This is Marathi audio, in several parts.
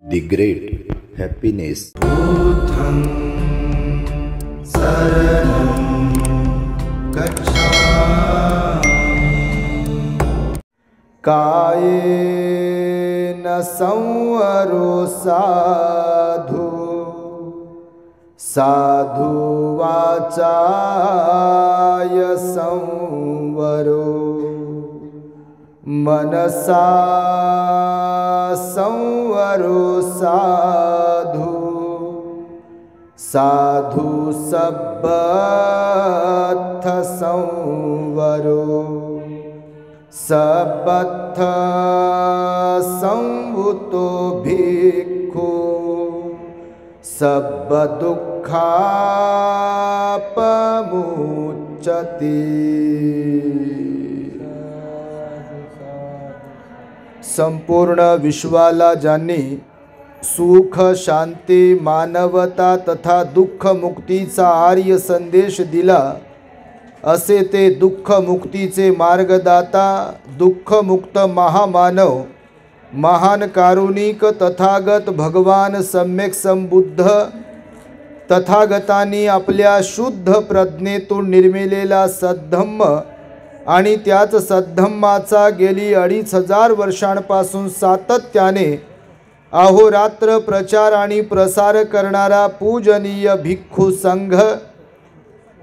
The Great Happiness. बुद्धं शरणं गच्छामि। कायेन संवरो साधु साधु वाचाय संवरो मनसा संवरो साधु साधु सब्बथ संवरो सब्बथ संवुतो भिक्खु सब्ब दुःखापमुच्यते। संपूर्ण विश्वाला ज्यांनी सुख शांती मानवता तथा दुःख मुक्तीचा आर्य संदेश दिला, असे ते दुःख मुक्तीचे मार्गदाता दुःखमुक्त महामानव महान कारुणिक तथागत भगवान सम्यक संबुद्ध तथागतांनी आपल्या शुद्ध प्रज्ञेतून निर्मिलेला सद्धम्म आणि त्याच सद्धम्माचा गेली 2500 वर्षांपासून सातत्याने अहोरात्र प्रचार आणि प्रसार करणारा पूजनीय भिक्खू संघ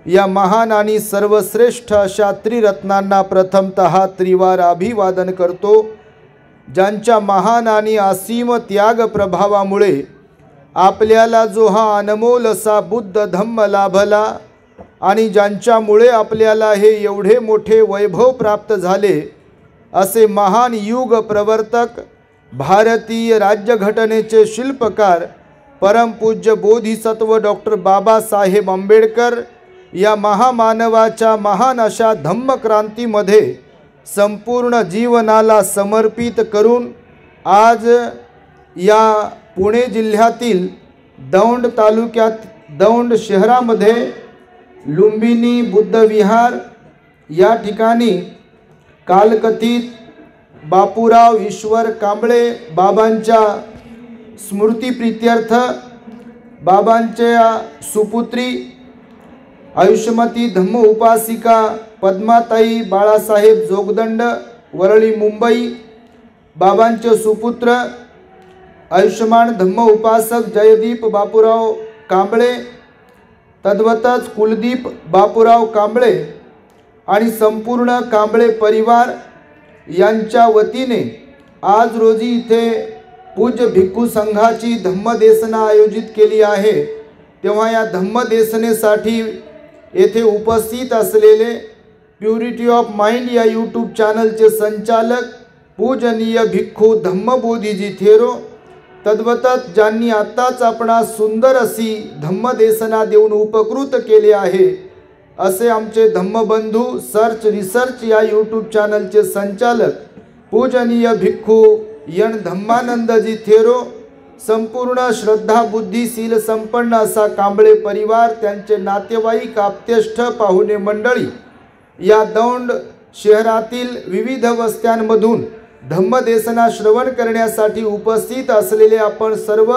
या महान आणि सर्वश्रेष्ठ अशा त्रिरत्नांना प्रथमतः त्रिवार अभिवादन करतो, ज्यांच्या महान आणि असीम त्याग प्रभावामुळे आपल्याला जो हा अनमोल असा बुद्ध धम्म लाभला आणि ज्यांच्यामुळे आपल्याला हे एवढे मोठे वैभव प्राप्त झाले, असे महान युग प्रवर्तक भारतीय राज्यघटनेचे शिल्पकार परमपूज्य बोधिसत्व डॉक्टर बाबासाहेब आंबेडकर या महामानवाच्या महान अशा धम्मक्रांतीमध्ये संपूर्ण जीवनाला समर्पित करून आज या पुणे जिल्ह्यातील दौंड तालुक्यात दौंड शहरामध्ये लुंबिनी बुद्ध विहार या ठिकाणी कालकथित बापूराव ईश्वर कांबळे बाबांच्या स्मृतिप्रीत्यर्थ बाबांच्या सुपुत्री आयुष्यमती धम्म उपासिका पद्माताई बाळासाहेब जोगदंड वरळी मुंबई, बाबांचे सुपुत्र आयुष्यमान धम्म उपासक जयदीप बापूराव कांबळे, तद्वतच कुलदीप बापूराव कांबळे आणि संपूर्ण कांबळे परिवार यांच्या वतीने आज रोजी इथे पूज्य भिक्खू संघाची धम्मदेसना आयोजित केली आहे। तेव्हा या धम्मदेसनेसाठी येथे उपस्थित असलेले प्युरिटी ऑफ माइंड या यूट्यूब चॅनलचे संचालक पूजनीय भिक्खू धम्मबोधीजी थेरो, तद्वतच ज्यांनी आत्ताच आपणास सुंदर अशी धम्मदेसना देऊन उपकृत केले आहे, असे आमचे धम्मबंधू सर्च रिसर्च या यूट्यूब चॅनलचे संचालक पूजनीय भिक्खू यन धम्मानंदजी थेरो, संपूर्ण श्रद्धा बुद्धीशील संपन्न असा कांबळे परिवार, त्यांचे नातेवाईक आप्तेष्ट पाहुणे मंडळी या दौंड शहरातील विविध वस्त्यांमधून धम्मदेसना श्रवण करण्यासाठी उपस्थित असलेले आपण सर्व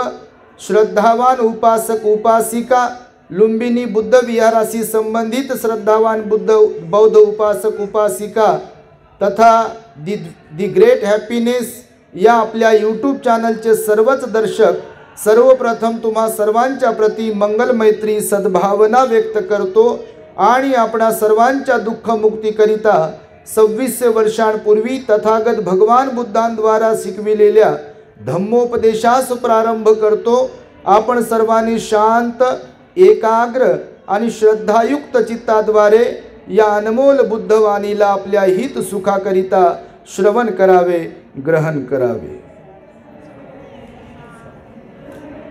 श्रद्धावान उपासक उपासिका, लुंबिनी बुद्ध विहाराशी संबंधित श्रद्धावान बौद्ध उपासक उपासिका तथा दी ग्रेट हॅपीनेस या आपल्या यूट्यूब चॅनलचे सर्वच दर्शक, सर्वप्रथम तुम्हा सर्वांच्या प्रती मंगल मैत्री सद्भावना व्यक्त करतो आणि आपणा सर्वांच्या दुःखमुक्तीकरिता 2600 वर्षांपूर्वी तथागत भगवान बुद्धांद्वारा शिकविलेल्या धम्मोपदेशास प्रारंभ करतो। आपण सर्वांनी शांत एकाग्र आणि श्रद्धायुक्त चित्ताद्वारे या अनमोल बुद्धवाणीला आपल्या हित सुखाकरिता श्रवण करावे, ग्रहण करावे।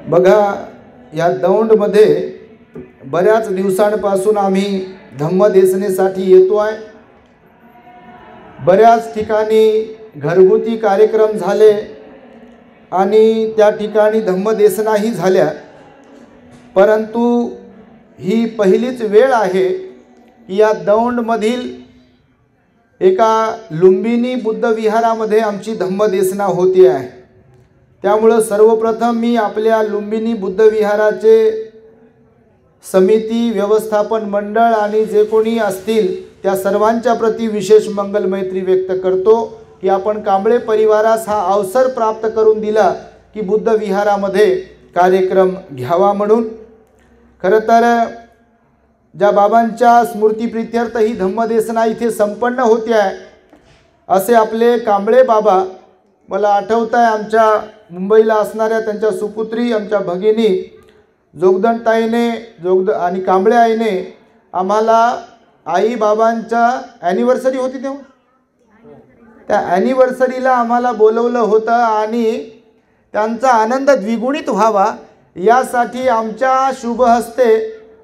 बघा, या दौंडमध्ये बऱ्याच दिवसांपासून आम्ही धम्मदेसनेसाठी येतो आहे। बऱ्याच ठिकाणी घरगुती कार्यक्रम झाले आणि त्या ठिकाणी धम्मदेसनाही झाल्या, परंतु ही पहिलीच वेळ आहे की या दौंडमधील एका लुंबिनी बुद्ध विहारामध्ये आमची धम्मदेसना होती आहे। त्यामुळं सर्वप्रथम मी आपल्या लुंबिनी बुद्धविहाराचे समिती, व्यवस्थापन मंडळ आणि जे कोणी असतील त्या सर्वांच्या प्रती विशेष मंगल मैत्री व्यक्त करतो की आपण कांबळे परिवारास हा अवसर प्राप्त करून दिला की बुद्ध विहारामध्ये कार्यक्रम घ्यावा म्हणून. खरं तर ज्या बाबांच्या स्मृतिप्रित्यर्थ ही धम्मदेसना इथे संपन्न होते आहे असे आपले कांबळे बाबा, मला आठवत आहे आमच्या मुंबईला असणाऱ्या त्यांच्या सुपुत्री आमच्या भगिनी जोगदंडताईने आणि कांबळे आईने आम्हाला आई बाबांच्या ॲनिव्हर्सरी होती तेव्हा त्या ॲनिव्हर्सरीला आम्हाला बोलवलं होतं आणि त्यांचा आनंद द्विगुणित व्हावा यासाठी आमच्या शुभ हस्ते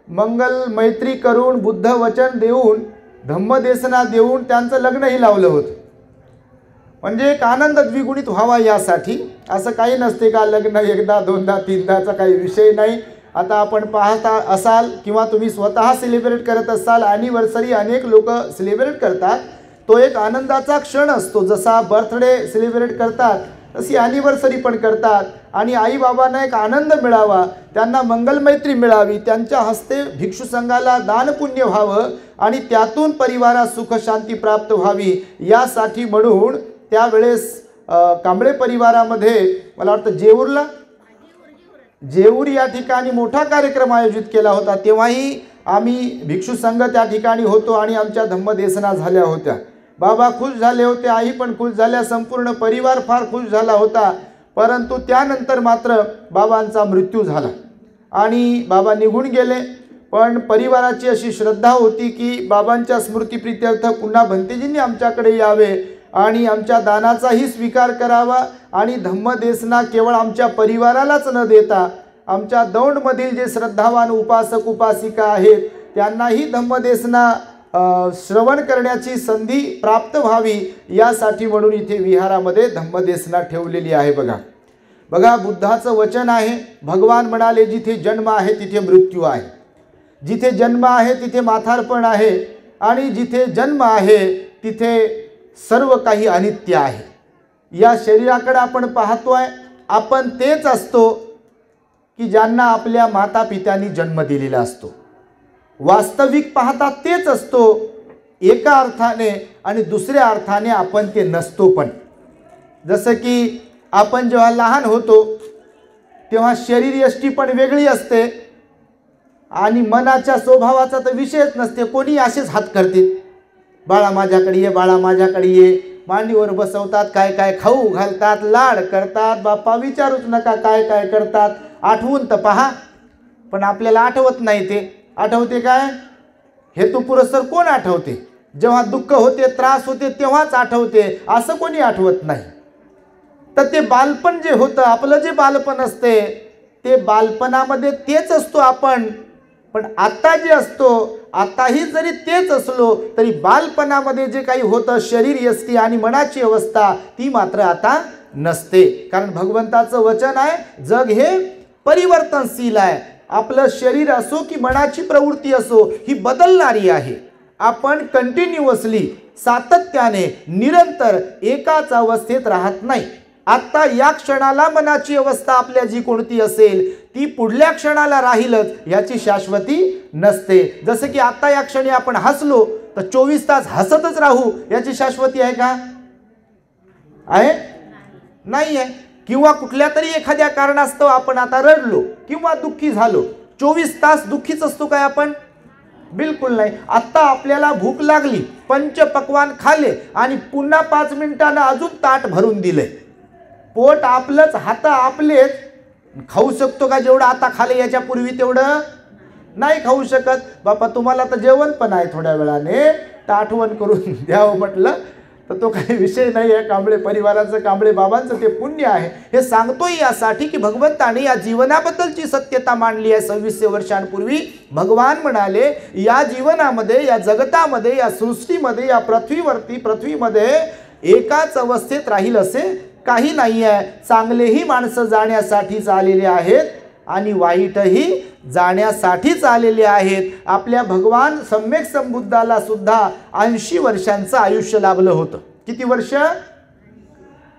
मंगल मैत्री करून, बुद्ध वचन देऊन, धम्मदेसना देऊन त्यांचं लग्नही लावलं होतं. म्हणजे एक आनंद द्विगुणित व्हावा यासाठी. असं काही नसते का लग्न एकदा दोनदा तीनदाचा काही विषय नाही. आता आपण पाहता असाल किंवा तुम्ही स्वतः सेलिब्रेट करत असाल, ॲनिव्हर्सरी अनेक लोक सेलिब्रेट करतात. तो एक आनंदाचा क्षण असतो. जसा बर्थडे सेलिब्रेट करतात तशी ॲनिव्हर्सरी पण करतात आणि आईबाबांना एक आनंद मिळावा, त्यांना मंगलमैत्री मिळावी, त्यांच्या हस्ते भिक्षू संघाला दानपुण्य व्हावं आणि त्यातून परिवारात सुख शांती प्राप्त व्हावी यासाठी म्हणून त्यावेळेस कांबळे परिवारामध्ये मला वाटतं जेऊर या ठिकाणी मोठा कार्यक्रम आयोजित केला होता. तेव्हाही आम्ही भिक्षू संघ त्या ठिकाणी होतो आणि आमच्या धम्मदेसना झाल्या होत्या. बाबा खुश झाले होते, आई पण खुश झाल्या, संपूर्ण परिवार फार खुश झाला होता. परंतु त्यानंतर मात्र बाबांचा मृत्यू झाला आणि बाबा निघून गेले. पण परिवाराची अशी श्रद्धा होती की बाबांच्या स्मृतिप्रित्यर्थ पुन्हा भंतेजींनी आमच्याकडे यावे आणि आमच्या दानाचाही स्वीकार करावा आणि धम्मदेसना केवळ आमच्या परिवारालाच न देता आमच्या दौंडमधील जे श्रद्धावान उपासक उपासिका आहेत त्यांनाही धम्मदेसना श्रवण करण्याची संधी प्राप्त व्हावी यासाठी म्हणून इथे विहारामध्ये धम्मदेसना ठेवलेली आहे. बघा बुद्धाचं वचन आहे. भगवान म्हणाले जिथे जन्म आहे तिथे मृत्यू आहे, जिथे जन्म आहे तिथे माथारपण आहे आणि जिथे जन्म आहे तिथे सर्व काही अनित्य आहे. या शरीराकडे आपण पाहतोय, आपण तेच असतो की ज्यांना आपल्या माता पित्यांनी जन्म दिलेला असतो. वास्तविक पाहता तेच असतो एका अर्थाने आणि दुसऱ्या अर्थाने आपण ते नसतो. पण जसं की आपण जेव्हा लहान होतो तेव्हा शरीरयष्टी पण वेगळी असते आणि मनाच्या स्वभावाचा तर विषयच नसते. कोणी असेच हात करते, बाळा माझ्याकडे ये, बाळा माझ्याकडे ये, मांडीवर बसवतात, काय काय खाऊ घालतात, लाड करतात. बाप्पा विचारूच नका काय काय करतात. आठवून तर पहा, पण आपल्याला आठवत नाही. ते आठवते काय हेतुपुरस्सर कोण आठवते? जेव्हा दुःख होते, त्रास होते तेव्हाच आठवते, असं कोणी आठवत नाही. तर ते बालपण जे होतं, आपलं जे बालपण असते ते बालपणामध्ये तेच असतो आपण. पण आता जे असतो, आताही जरी तेच असलो तरी बालपणामध्ये जे काही होतं शरीरयष्टी आणि मनाची अवस्था ती मात्र आता नसते. कारण भगवंताचं वचन आहे जग हे परिवर्तनशील आहे. आपलं शरीर असो की मनाची प्रवृत्ती असो ही बदलणारी आहे. आपण कंटिन्युअसली सातत्याने निरंतर एकाच अवस्थेत राहत नाही. आता या क्षणाला मनाची अवस्था आपल्या जी कोणती असेल ती पुढल्या क्षणाला राहीलच याची शाश्वती नसते. जसं की आता या क्षणी आपण हसलो तर 24 तास हसतच राहू याची शाश्वती आहे का? आहे? नाही आहे. किंवा कुठल्या तरी एखाद्या कारणास्तव आपण आता रडलो किंवा दुःखी झालो, 24 तास दुःखीच असतो काय आपण? बिलकुल नाही. आता आपल्याला भूक लागली, पंचपक्वान खाल्ले आणि पुन्हा 5 मिनिटांना अजून ताट भरून दिले. पोट आपलंच, हात आपलेच. खाऊ शकतो का जेवढं आता खाले याच्यापूर्वी तेवढं नाही खाऊ शकत. बापा तुम्हाला तर जेवण पण आहे, थोड्या वेळाने तर आठवण करून द्यावं म्हटलं तर तो काही विषय नाही आहे. कांबळे परिवाराचं, कांबळे बाबांचं ते पुण्य आहे. हे सांगतोय यासाठी की भगवंताने या जीवनाबद्दलची सत्यता मांडली आहे. 2600 वर्षांपूर्वी भगवान म्हणाले या जीवनामध्ये, या जगतामध्ये, या सृष्टीमध्ये, या पृथ्वीमध्ये एकाच अवस्थेत राहील असे काही नाही आहे. चांगलेही माणसं जाण्यासाठीच आलेले आहेत आणि वाईटही जाण्यासाठीच आलेले आहेत. आपल्या भगवान सम्यक संबुद्धाला सुद्धा 80 वर्षांचं आयुष्य लाभलं होतं. किती वर्ष?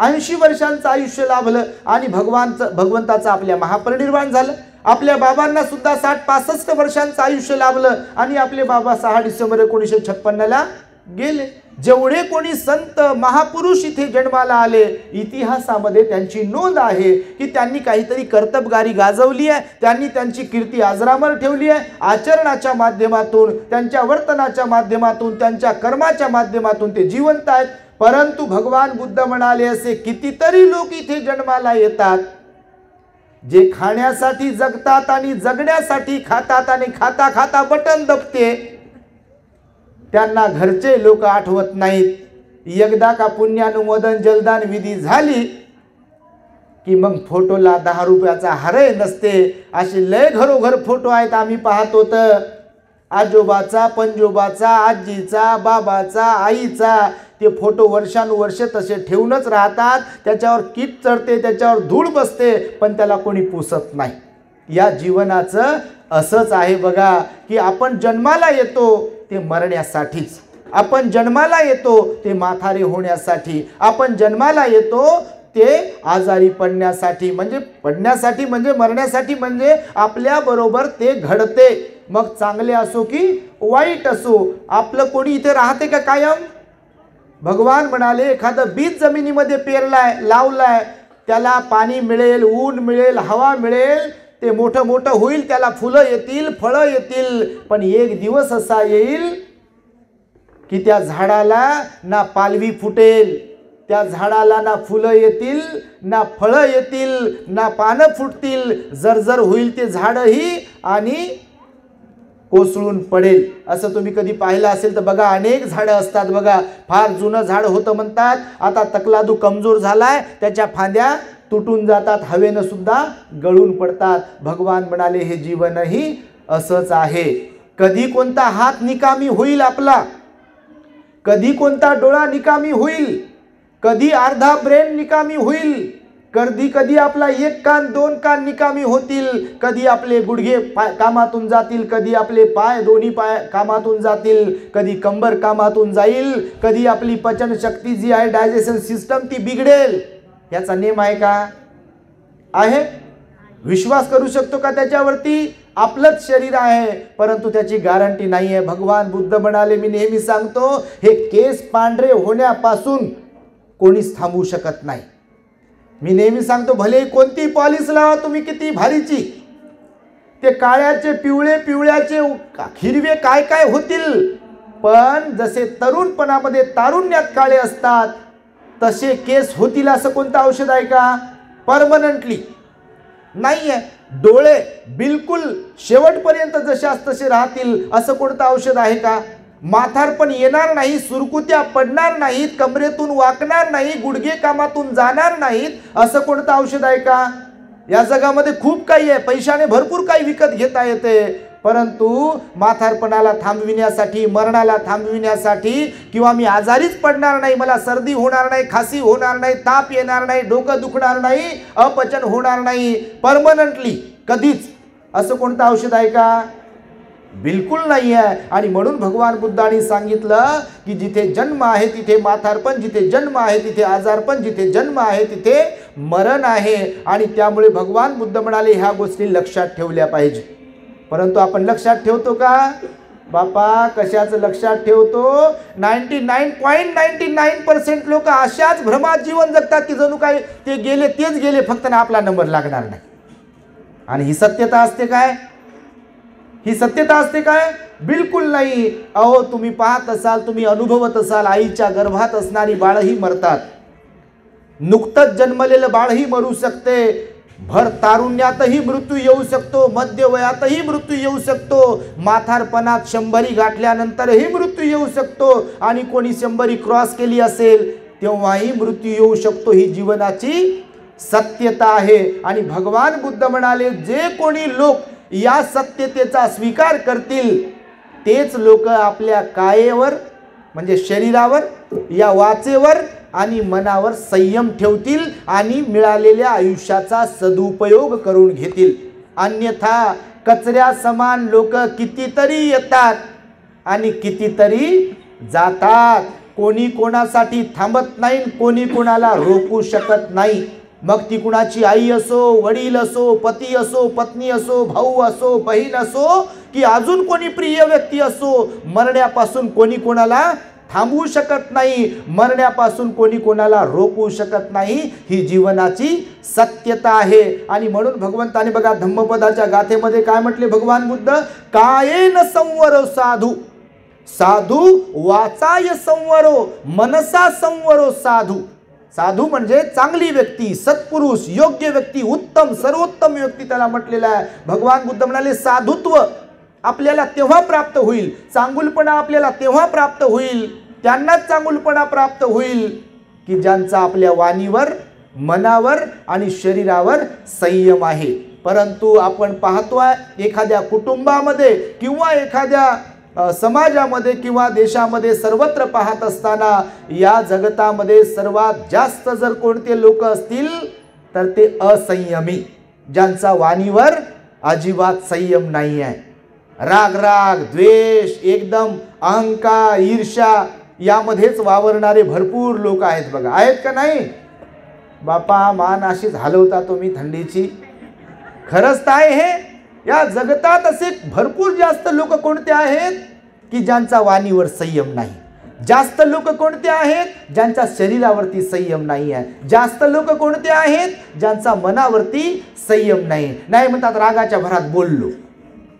80 वर्षांचं आयुष्य लाभलं आणि भगवंताचं आपल्या महापरिनिर्वाण झालं. आपल्या बाबांना सुद्धा 60-65 वर्षांचं आयुष्य लाभलं आणि आपले बाबा 6 डिसेंबर 1956ला गेले. जेवढे कोणी संत महापुरुष इथे जन्माला आले, इतिहासामध्ये त्यांची नोंद आहे की त्यांनी काहीतरी कर्तबगारी गाजवली आहे, त्यांनी त्यांची कीर्ती अजरामर ठेवली आहे. आचरणाच्या माध्यमातून, त्यांच्या वर्तनाच्या माध्यमातून, त्यांच्या कर्माच्या माध्यमातून ते जिवंत आहेत. परंतु भगवान बुद्ध म्हणाले, असे कितीतरी लोक इथे जन्माला येतात जे खाण्यासाठी जगतात आणि जगण्यासाठी खातात आणि खाता खाता बटन दबते. त्यांना घरचे लोक आठवत नाहीत. एकदा का पुण्यानुमोदन जलदान विधी झाली की मग फोटोला 10 रुपयाचा हारही नसते. असे लय घरोघर फोटो आहेत, आम्ही पाहतो तर आजोबाचा, पंजोबाचा, आजीचा, बाबाचा, आईचा. ते फोटो वर्षानुवर्षे तसे ठेवूनच राहतात. त्याच्यावर कीट चढते, त्याच्यावर धूळ बसते, पण त्याला कोणी पुसत नाही. या जीवनाचं असंच आहे बघा की आपण जन्माला येतो ते मरण्यासाठीच, आपण जन्माला येतो ते म्हातारे होण्यासाठी, आपण जन्माला येतो ते आजारी पडण्यासाठी. म्हणजे मरण्यासाठी, म्हणजे आपल्या बरोबर ते घडते. मग चांगले असो की वाईट असो, आपलं कोणी इथे राहते का कायम? भगवान म्हणाले, एखादं बीज जमिनीमध्ये पेरलाय, लावलाय, त्याला पाणी मिळेल, ऊन मिळेल, हवा मिळेल, ते मोठं मोठं होईल, त्याला फुलं येतील, फळं येतील. पण एक दिवस असा येईल की त्या झाडाला ना पालवी फुटेल, त्या झाडाला ना फुलं येतील, ना फळं येतील, ना पानं फुटतील. जर्जर होईल ते झाडही आणि कोसळून पडेल. असं तुम्ही कधी पाहिलं असेल तर बघा, अनेक झाडं असतात बघा. फार जुनं झाड होतं म्हणतात, आता तकलादू कमजोर झालाय, त्याच्या फांद्या तुटून जातात, हवेनं सुद्धा गळून पडतात. भगवान म्हणाले, हे जीवनही असंच आहे. कधी कोणता हात निकामी होईल आपला, कधी कोणता डोळा निकामी होईल, कधी अर्धा ब्रेन निकामी होईल, कधी आपला 1 कान 2 कान निकामी होतील, कधी आपले गुडघे कामातून जातील, कधी आपले दोन्ही पाय कामातून जातील, कधी कंबर कामातून जाईल, कधी आपली पचन शक्ती जी आहे, डायजेशन सिस्टम, ती बिघडेल. याचा नेम आहे का? आहे? विश्वास करू शकतो का त्याच्यावरती? आपलंच शरीर आहे, परंतु त्याची गॅरंटी नाही आहे. भगवान बुद्ध म्हणाले, मी नेहमी सांगतो, हे केस पांढरे होण्यापासून कोणीच थांबवू शकत नाही. मी नेहमी सांगतो, भले कोणती पॉलिश लावा तुम्ही किती भारीची, ते काळ्याचे, पिवळ्याचे, हिरवे काय काय होतील, पण जसे तरुणपणामध्ये तारुण्यात काळे असतात तसे केस होतील असं कोणतं औषध आहे का? परमनंटली नाही आहे. डोळे बिलकुल शेवटपर्यंत जशाच तसे राहतील असं कोणतं औषध आहे का? म्हातारपण येणार नाही, सुरकुत्या पडणार नाहीत, कमरेतून वाकणार नाही, गुडघे कामातून जाणार नाहीत असं कोणतं औषध आहे का? या जगामध्ये खूप काही आहे, पैशाने भरपूर काही विकत घेता येते, परंतु म्हातारपणाला थांबविण्यासाठी, मरणाला थांबविण्यासाठी, किंवा मी आजारीच पडणार नाही, मला सर्दी होणार नाही, खासी होणार नाही, ताप येणार नाही, डोकं दुखणार नाही, अपचन होणार नाही परमनंटली कधीच, असं कोणतं औषध आहे का? बिलकुल नाही आहे. आणि म्हणून भगवान बुद्धांनी सांगितलं की जिथे जन्म आहे तिथे म्हातारपण, जिथे जन्म आहे तिथे आजारपण, जिथे जन्म आहे तिथे मरण आहे. आणि त्यामुळे भगवान बुद्ध म्हणाले, ह्या गोष्टी लक्षात ठेवल्या पाहिजे. परंतु आपण लक्षात ठेवतो का? बापा कशाचं लक्षात ठेवतो? 99.99% लोक अशाच भ्रमात जीवन जगतात की जणू काय ते गेले तेच गेले, फक्त ना आपला नंबर लागणार नाही. आणि ही सत्यता असते काय? ही सत्यता असते काय? बिलकुल नाही. अहो तुम्ही पाहत असाल, तुम्ही अनुभवत असाल, आईच्या गर्भात असणारी बाळही मरतात, नुकतंच जन्मलेलं बाळही मरू शकते, भर तारुण्यातही मृत्यू येऊ शकतो, मध्य वयातही मृत्यू येऊ शकतो, म्हातारपणात 100 गाठल्यानंतरही मृत्यू येऊ शकतो, आणि कोणी 100 क्रॉस केली असेल तेव्हाही मृत्यू येऊ शकतो. ही जीवनाची सत्यता आहे. आणि भगवान बुद्ध म्हणाले, जे कोणी लोक या सत्यतेचा स्वीकार करतील तेच लोक आपल्या कायेवर, म्हणजे शरीरावर, या वाचेवर आणि मनावर संयम ठेवतील आणि मिळालेल्या आयुष्याचा सदुपयोग करून घेतील. अन्यथा कचऱ्या समान लोक कितीतरी येतात आणि कितीतरी जातात. कोणी कोणासाठी थांबत नाही, कोणी कोणाला रोखू शकत नाही. मग ती कुणाची आई असो, वडील असो, पती असो, पत्नी असो, भाऊ असो, बहीण असो, की अजून कोणी प्रिय व्यक्ती असो, मरण्यापासून कोणी कोणाला थांबवू शकत नाही, मरण्यापासून कोणी कोणाला रोखू शकत नाही. ही जीवनाची सत्यता आहे. आणि म्हणून भगवंताने बघा धम्मपदाच्या गाथेमध्ये काय म्हटले भगवान बुद्ध, कायेन संवरो साधू, साधू वाचाय संवरो, मनसा संवरो साधू. साधू म्हणजे चांगली व्यक्ती, सत्पुरुष, योग्य व्यक्ती, उत्तम सर्वोत्तम व्यक्ती त्याला म्हटलेला आहे. भगवान बुद्ध म्हणाले साधुत्व आपल्याला तेव्हा प्राप्त होईल, चांगुलपणा आपल्याला तेव्हा प्राप्त होईल, त्यांनाच चांगुलपणा प्राप्त होईल की ज्यांचा आपल्या वाणीवर, मनावर आणि शरीरावर संयम आहे. परंतु आपण पाहतोय एखाद्या कुटुंबामध्ये किंवा एखाद्या समाजामध्ये किंवा देशामध्ये सर्वत्र पाहत असताना या जगतामध्ये सर्वात जास्त जर कोणते लोक असतील तर ते असंयमी, ज्यांचा वाणीवर अजिबात संयम नाही आहे. राग राग, द्वेष, एकदम अहंकार, ईर्ष्या यामध्येच वावरणारे भरपूर लोक आहेत. बघा आहेत का नाही बापा? मान अशीच हलवता तुम्ही थंडीची. खरंच तर आहे हे. या जगतात असे भरपूर जास्त लोक कोणते आहेत की ज्यांचा वाणीवर संयम नाही. जास्त लोक कोणते आहेत ज्यांच्या शरीरावरती संयम नाही आहे. जास्त लोक कोणते आहेत ज्यांचा मनावरती संयम नाही. नाही म्हणतात रागाच्या भरात बोललो,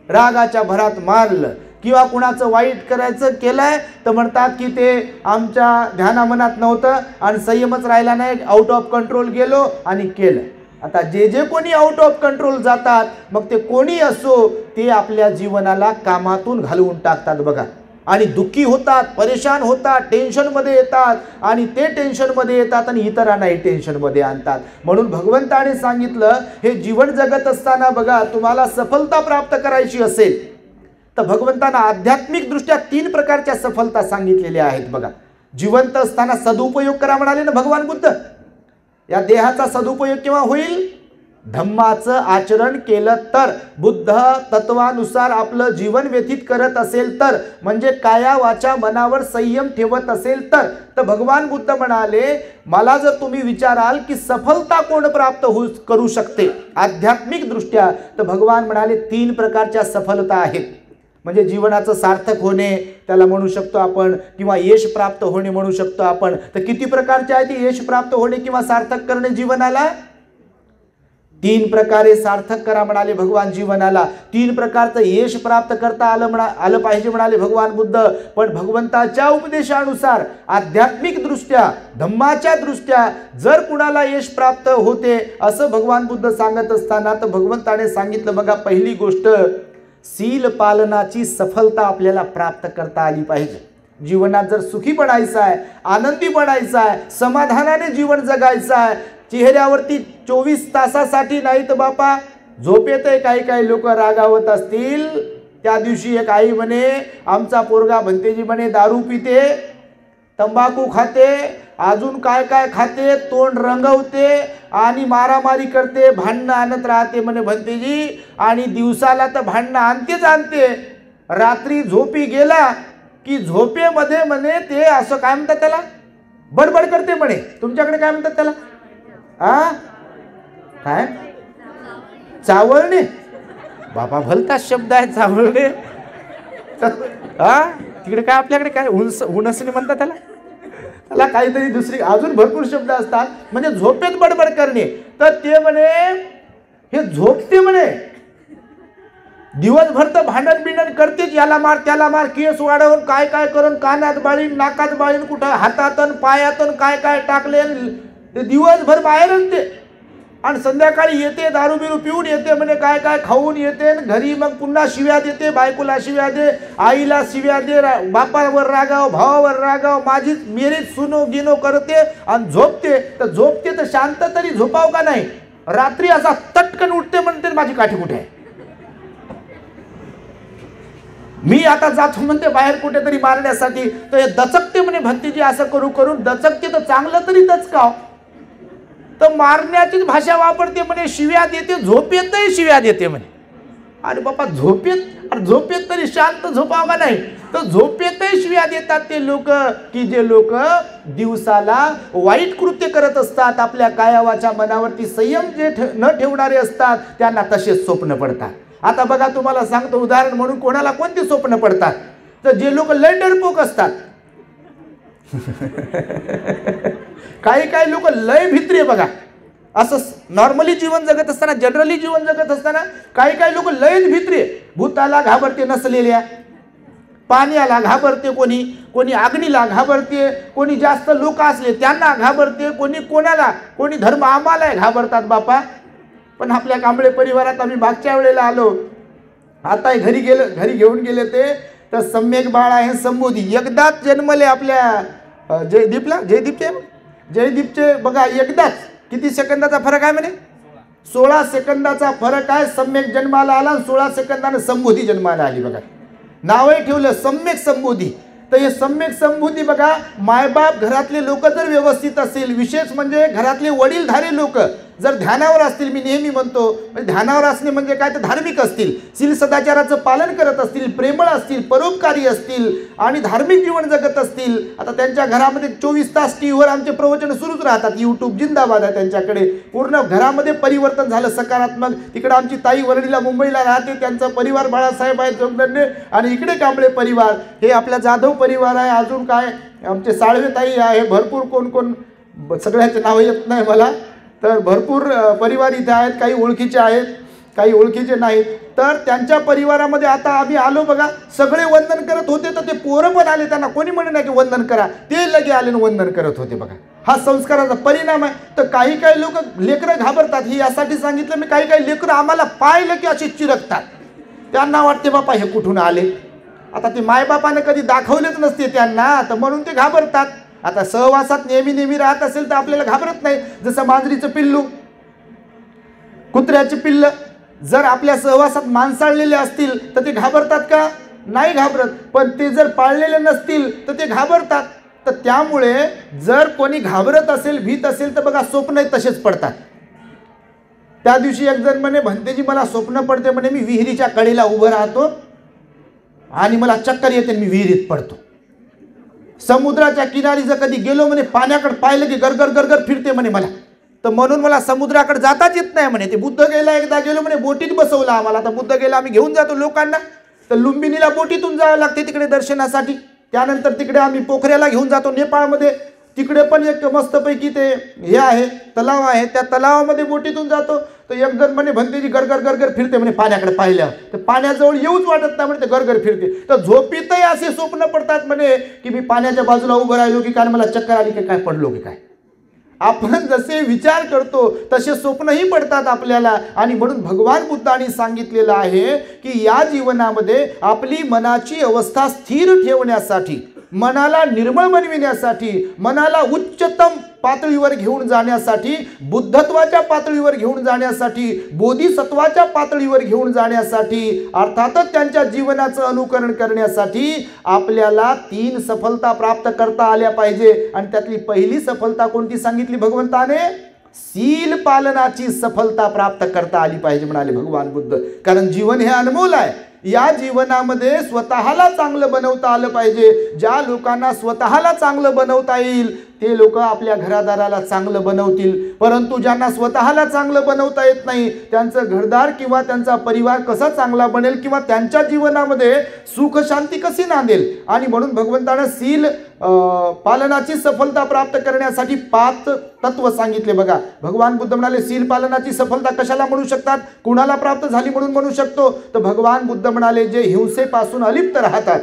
रागाच्या भरात मारलं, किंवा कुणाचं वाईट करायचं केलंय तर म्हणतात की ते आमच्या ध्यानामनात नव्हतं आणि संयमच राहिला नाही, आउट ऑफ कंट्रोल गेलो आणि केलं. आता जे जे कोणी आउट ऑफ कंट्रोल जातात, मग ते कोणी असो, ते आपल्या जीवनाला कामातून घालवून टाकतात बघा. आणि दुःखी होतात, परेशान होतात, टेन्शनमध्ये येतात आणि ते टेन्शनमध्ये येतात आणि इतरांनाही टेन्शनमध्ये आणतात. म्हणून भगवंताने सांगितलं हे जीवन जगत असताना बघा तुम्हाला सफलता प्राप्त करायची असेल तर भगवंतांना आध्यात्मिक दृष्ट्या 3 प्रकारच्या सफलता सांगितलेल्या आहेत बघा. जिवंत असताना सदुपयोग करा म्हणाले ना भगवान बुद्ध. या देहाचा सदुपयोग केव्हा होईल? धम्माचं आचरण केलं तर, बुद्ध तत्वानुसार आपलं जीवन व्यतीत करत असेल तर, म्हणजे काया वाचा मनावर संयम ठेवत असेल तर भगवान बुद्ध म्हणाले मला जर तुम्ही विचाराल की सफलता कोण प्राप्त करू शकते आध्यात्मिक दृष्ट्या, तर भगवान म्हणाले 3 प्रकारच्या सफलता आहेत. म्हणजे जीवनाचं सार्थक होणे त्याला म्हणू शकतो आपण, किंवा यश प्राप्त होणे म्हणू शकतो आपण. तर किती प्रकारचे आहे ते यश प्राप्त होणे किंवा सार्थक करणे जीवनाला? 3 प्रकारे सार्थक करा म्हणाले भगवान जीवनाला. 3 प्रकारचं यश प्राप्त करता आलं पाहिजे म्हणाले भगवान बुद्ध. पण भगवंताच्या उपदेशानुसार आध्यात्मिक दृष्ट्या, धम्माच्या दृष्ट्या जर कुणाला यश प्राप्त होते असं भगवान बुद्ध सांगत असताना तर भगवंताने सांगितलं बघा, पहिली गोष्ट शील पालनाची सफलता आपल्याला प्राप्त करता आली पाहिजे. जीवनात जर सुखी बनायचं आहे, आनंदी बनायचं आहे, समाधानाने जीवन जगायचं आहे, चेहऱ्यावरती 24 तासासाठी नाही तर बापा झोप येते. काही लोक रागावत असतील. त्या दिवशी एक आई म्हणे आमचा पोरगा भंतेजी म्हणे दारू पिते, तंबाखू खाते, अजून काय खाते, तोंड रंगवते आणि मारामारी करते, भांडणं आणत राहते म्हणे भंतेजी. आणि दिवसाला तर भांडणं आणते, रात्री झोपी गेला की झोपेमध्ये म्हणे ते असं काय म्हणतात त्याला, बडबड करते म्हणे. तुमच्याकडे काय म्हणतात त्याला? काय? चावळणे. बाबा भलताच शब्द आहे चावळणे. तिकडे काय आपल्याकडे काय हुनसणे म्हणतात त्याला काहीतरी दुसरी अजून भरपूर शब्द असतात. म्हणजे झोपेत बडबड करणे. तर ते म्हणे हे झोपते म्हणे, दिवसभर तर भांडण बिंडण करतेच, याला मार त्याला मार, केस वाढवून काय करून, कानात बाळीन, नाकात बाळीन, कुठं हातातन पायातन काय टाकले, ते दिवसभर बाहेरच ते. आणि संध्याकाळी येते दारू बिरू पिऊन येते म्हणे, काय खाऊन येते, घरी मग पुन्हा शिव्या देते, बायकोला शिव्या दे, आईला शिव्या दे, बापावर रागाव, भावावर रागाव, मेरीच सुनो गिनो करते आणि झोपते. तर शांत तरी झोपाव का नाही? रात्री असा तटकन उठते म्हणते माझी काठी कुठे आहे, मी आता जातो म्हणते बाहेर कुठेतरी मारण्यासाठी. तर हे दचकते म्हणे भंतीजी, असं करून दचकते. तर चांगलं तरी दचकाव. तर मारण्याचीच भाषा वापरते म्हणे, शिव्या देते, झोपेतही शिव्या देते म्हणे. अरे बापा झोपेत झोपेत तरी शांत झोपावं का नाही? तर झोपेतही शिव्या देतात ते लोक, की जे लोक दिवसाला वाईट कृत्य करत असतात, आपल्या कायावाच्या मनावरती संयम जे न ठेवणारे असतात त्यांना तसेच स्वप्न पडतात. आता बघा तुम्हाला सांगतो उदाहरण म्हणून, कोणाला कोणती स्वप्न पडतात? तर जे लोक लय डरपोक असतात काही काही लोक लय भित्रे बघा, असं नॉर्मली जीवन जगत असताना, जनरली जीवन जगत असताना काही काही लोक लयच भित्रे. भूताला घाबरते नसलेल्या, पाण्याला घाबरते, कोणी अग्नीला घाबरते, कोणी जास्त लोक असले त्यांना घाबरते, कोणी धर्म आम्हाला घाबरतात बापा. पण आपल्या कांबळे परिवारात आम्ही मागच्या वेळेला आलो, आता घरी घेऊन गेले ते, तर सम्यक बाळ आहे संबोधी, एकदाच जन्मले आपल्या जयदीपचे बघा, एकदाच. किती सेकंदाचा फरक आहे म्हणे? 16 सेकंदाचा फरक आहे. सम्यक जन्माला आला, 16 सेकंदाने संबोधी जन्माला आली बघा. नावही ठेवलं सम्यक संबोधी. तर हे सम्यक संबोधी बघा, मायबाप घरातले लोक जर व्यवस्थित असतील, विशेष म्हणजे घरातले वडीलधारे लोक जर ध्यानावर असतील, मी नेहमी म्हणतो ध्यानावर असणे म्हणजे काय, तर धार्मिक असतील, शील सदाचाराचं पालन करत असतील, प्रेमळ असतील, परोपकारी असतील आणि धार्मिक जीवन जगत असतील. आता त्यांच्या घरामध्ये 24 तास टीव्हीवर आमचे प्रवचन सुरूच राहतात, यूट्यूब जिंदाबाद आहे त्यांच्याकडे. पूर्ण घरामध्ये परिवर्तन झालं सकारात्मक. तिकडे आमची ताई वरळीला मुंबईला राहते, त्यांचा परिवार बाळासाहेब आहे जोगदंडे, आणि इकडे कांबळे परिवार, हे आपला जाधव परिवार आहे. अजून काय आमचे साळवे ताई आहे, भरपूर कोण सगळ्याचे नाव येत नाही मला, तर भरपूर परिवार इथे आहेत. काही ओळखीचे आहेत, काही ओळखीचे नाहीत. तर त्यांच्या परिवारामध्ये आता आम्ही आलो बघा, सगळे वंदन करत होते. तर ते पोरं पण आले, त्यांना कोणी म्हणे नाही की वंदन करा, ते लगे आले वंदन करत होते बघा. हा संस्काराचा परिणाम आहे. तर काही लोक लेकरं घाबरतात, ही यासाठी सांगितलं मी. काही लेकरं आम्हाला पाहिलं की असे चिरकतात, त्यांना वाटते बापा हे कुठून आले. आता ते मायबापाने कधी दाखवलेच नसते त्यांना, तर म्हणून ते घाबरतात. आता सहवासात नेहमी राहत असेल तर आपल्याला घाबरत नाही. जसं मांजरीचं पिल्लू, कुत्र्याचे पिल्ल जर आपल्या सहवासात माणसाळलेले असतील तर ते घाबरतात का? नाही घाबरत. पण ते जर पाळलेले नसतील तर ते घाबरतात. तर त्यामुळे जर कोणी घाबरत असेल, भीत असेल, तर बघा स्वप्न तसेच पडतात. त्या दिवशी एक जण म्हणे, भंतेजी मला स्वप्न पडते म्हणे, मी विहिरीच्या कडेला उभं राहतो आणि मला चक्कर येते, मी विहिरीत पडतो. समुद्राच्या किनारी जर कधी गेलो म्हणे, पाण्याकडे पाहिलं की गरगर फिरते म्हणे मला, तर म्हणून मला समुद्राकडे जाताच येत नाही म्हणे. ते बुद्धगयेला एकदा गेलो म्हणे, बोटीत बसवलं आम्हाला. तर बुद्धगयेला आम्ही घेऊन जातो लोकांना, तर लुंबिनीला बोटीतून जावं लागते तिकडे दर्शनासाठी. त्यानंतर तिकडे आम्ही पोखऱ्याला घेऊन जातो नेपाळमध्ये, तिकडे पण एक मस्तपैकी ते हे आहे, तलाव आहे, त्या तलावामध्ये बोटीतून जातो. तर एक जण म्हणे, भंतेजी गरगर फिरते म्हणे पाण्याकडे पाहिल्यावर, तर पाण्याजवळ येऊच वाटत नाही म्हणे, ते गरगर फिरते. तर झोपीतही असे स्वप्न पडतात म्हणे की मी पाण्याच्या बाजूला उभं राहिलो की काय, मला चक्कर आली की काय, पडलो की काय. आपण जसे विचार करतो तसे स्वप्नही पडतात आपल्याला. आणि म्हणून भगवान बुद्धांनी सांगितलेलं आहे की या जीवनामध्ये आपली मनाची अवस्था स्थिर ठेवण्यासाठी, मनाला निर्मळ बनविण्यासाठी, मनाला उच्चतम पातळीवर घेऊन जाण्यासाठी, बुद्धत्वाच्या पातळीवर घेऊन जाण्यासाठी, बोधिसत्वाच्या पातळीवर घेऊन जाण्यासाठी, अर्थातच त्यांच्या जीवनाचं अनुकरण करण्यासाठी आपल्याला 3 सफलता प्राप्त करता आल्या पाहिजे. आणि त्यातली पहिली सफलता कोणती सांगितली भगवंताने? शील पालनाची सफलता प्राप्त करता आली पाहिजे म्हणाले भगवान बुद्ध. कारण जीवन हे अनमोल आहे. या जीवनामध्ये स्वतःला चांगलं बनवता आलं पाहिजे. ज्या लोकांना स्वतःला चांगलं बनवता येईल ते लोक आपल्या घरादाराला चांगलं बनवतील. परंतु ज्यांना स्वतःला चांगलं बनवता येत नाही, त्यांचं घरदार किंवा त्यांचा परिवार कसा चांगला बनेल किंवा त्यांच्या जीवनामध्ये सुख शांती कशी नांदेल. आणि म्हणून भगवंतानं शील पालनाची सफलता प्राप्त करण्यासाठी 5 तत्व सांगितले बघा. भगवान बुद्ध म्हणाले शील पालनाची सफलता कशाला म्हणू शकतात, कुणाला प्राप्त झाली म्हणून म्हणू शकतो. तर भगवान बुद्ध म्हणाले, जे हिंसेपासून अलिप्त राहतात,